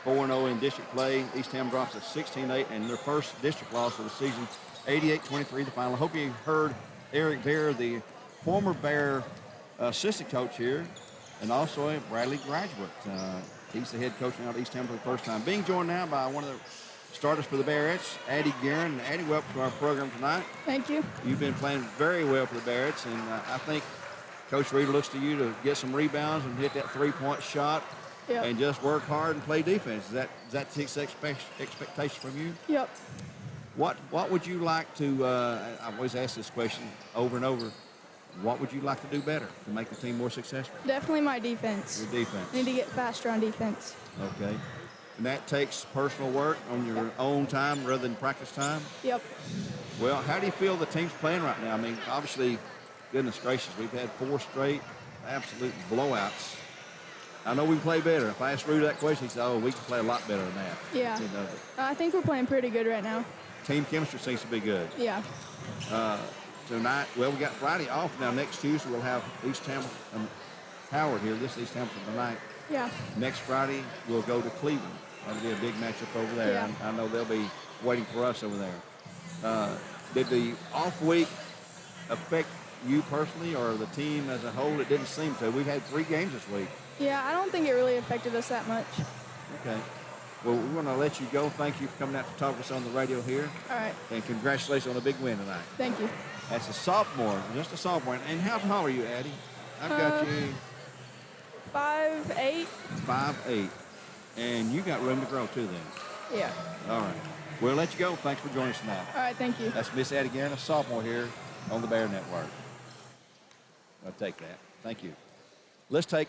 4-0 in district play. Eastham drops to 16-8 and their first district loss of the season, 88-23 the final. I hope you heard Eric Bear, the former Bear assistant coach here, and also a Bradley graduate. He's the head coach now at Eastham for the first time. Being joined now by one of the starters for the Bearettes, Addie Guerin. Addie, welcome to our program tonight. Thank you. You've been playing very well for the Bearettes, and I think Coach Reeder looks to you to get some rebounds and hit that three-point shot and just work hard and play defense. Is that the expectation from you? Yep. What would you like to, I always ask this question over and over, what would you like to do better to make the team more successful? Definitely my defense. Your defense. I need to get faster on defense. Okay. And that takes personal work on your own time rather than practice time? Yep. Well, how do you feel the team's playing right now? I mean, obviously, goodness gracious, we've had 4 straight absolute blowouts. I know we can play better. If I asked Rudy that question, he said, oh, we can play a lot better than that. Yeah. You know, I think we're playing pretty good right now. team chemistry seems to be good. Yeah. Tonight, well, we got Friday off now. Next Tuesday, we'll have East Hamilton, Howard here, this East Hamilton tonight. Yeah. Next Friday, we'll go to Cleveland. That'll be a big matchup over there. Yeah. I know they'll be waiting for us over there. Did the off week affect you personally or the team as a whole? It didn't seem to. We've had 3 games this week. Yeah, I don't think it really affected us that much. Okay. Well, we're going to let you go. Thank you for coming out to talk to us on the radio here. All right. And congratulations on a big win tonight. Thank you. That's a sophomore, just a sophomore. And how tall are you, Addie? I've got you 5'8". 5'8". And you got room to grow too then. Yeah. All right. We'll let you go. Thanks for joining us tonight. All right, thank you. That's Miss Addie Guerin, a sophomore here on the Bear Network. I'll take that. Thank you. Let's take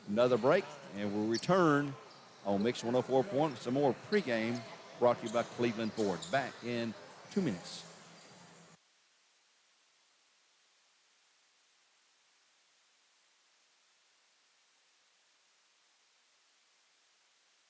another break, and we'll return on Mix 104.1. Some more pregame brought to you by Cleveland Ford. Back in 2 minutes.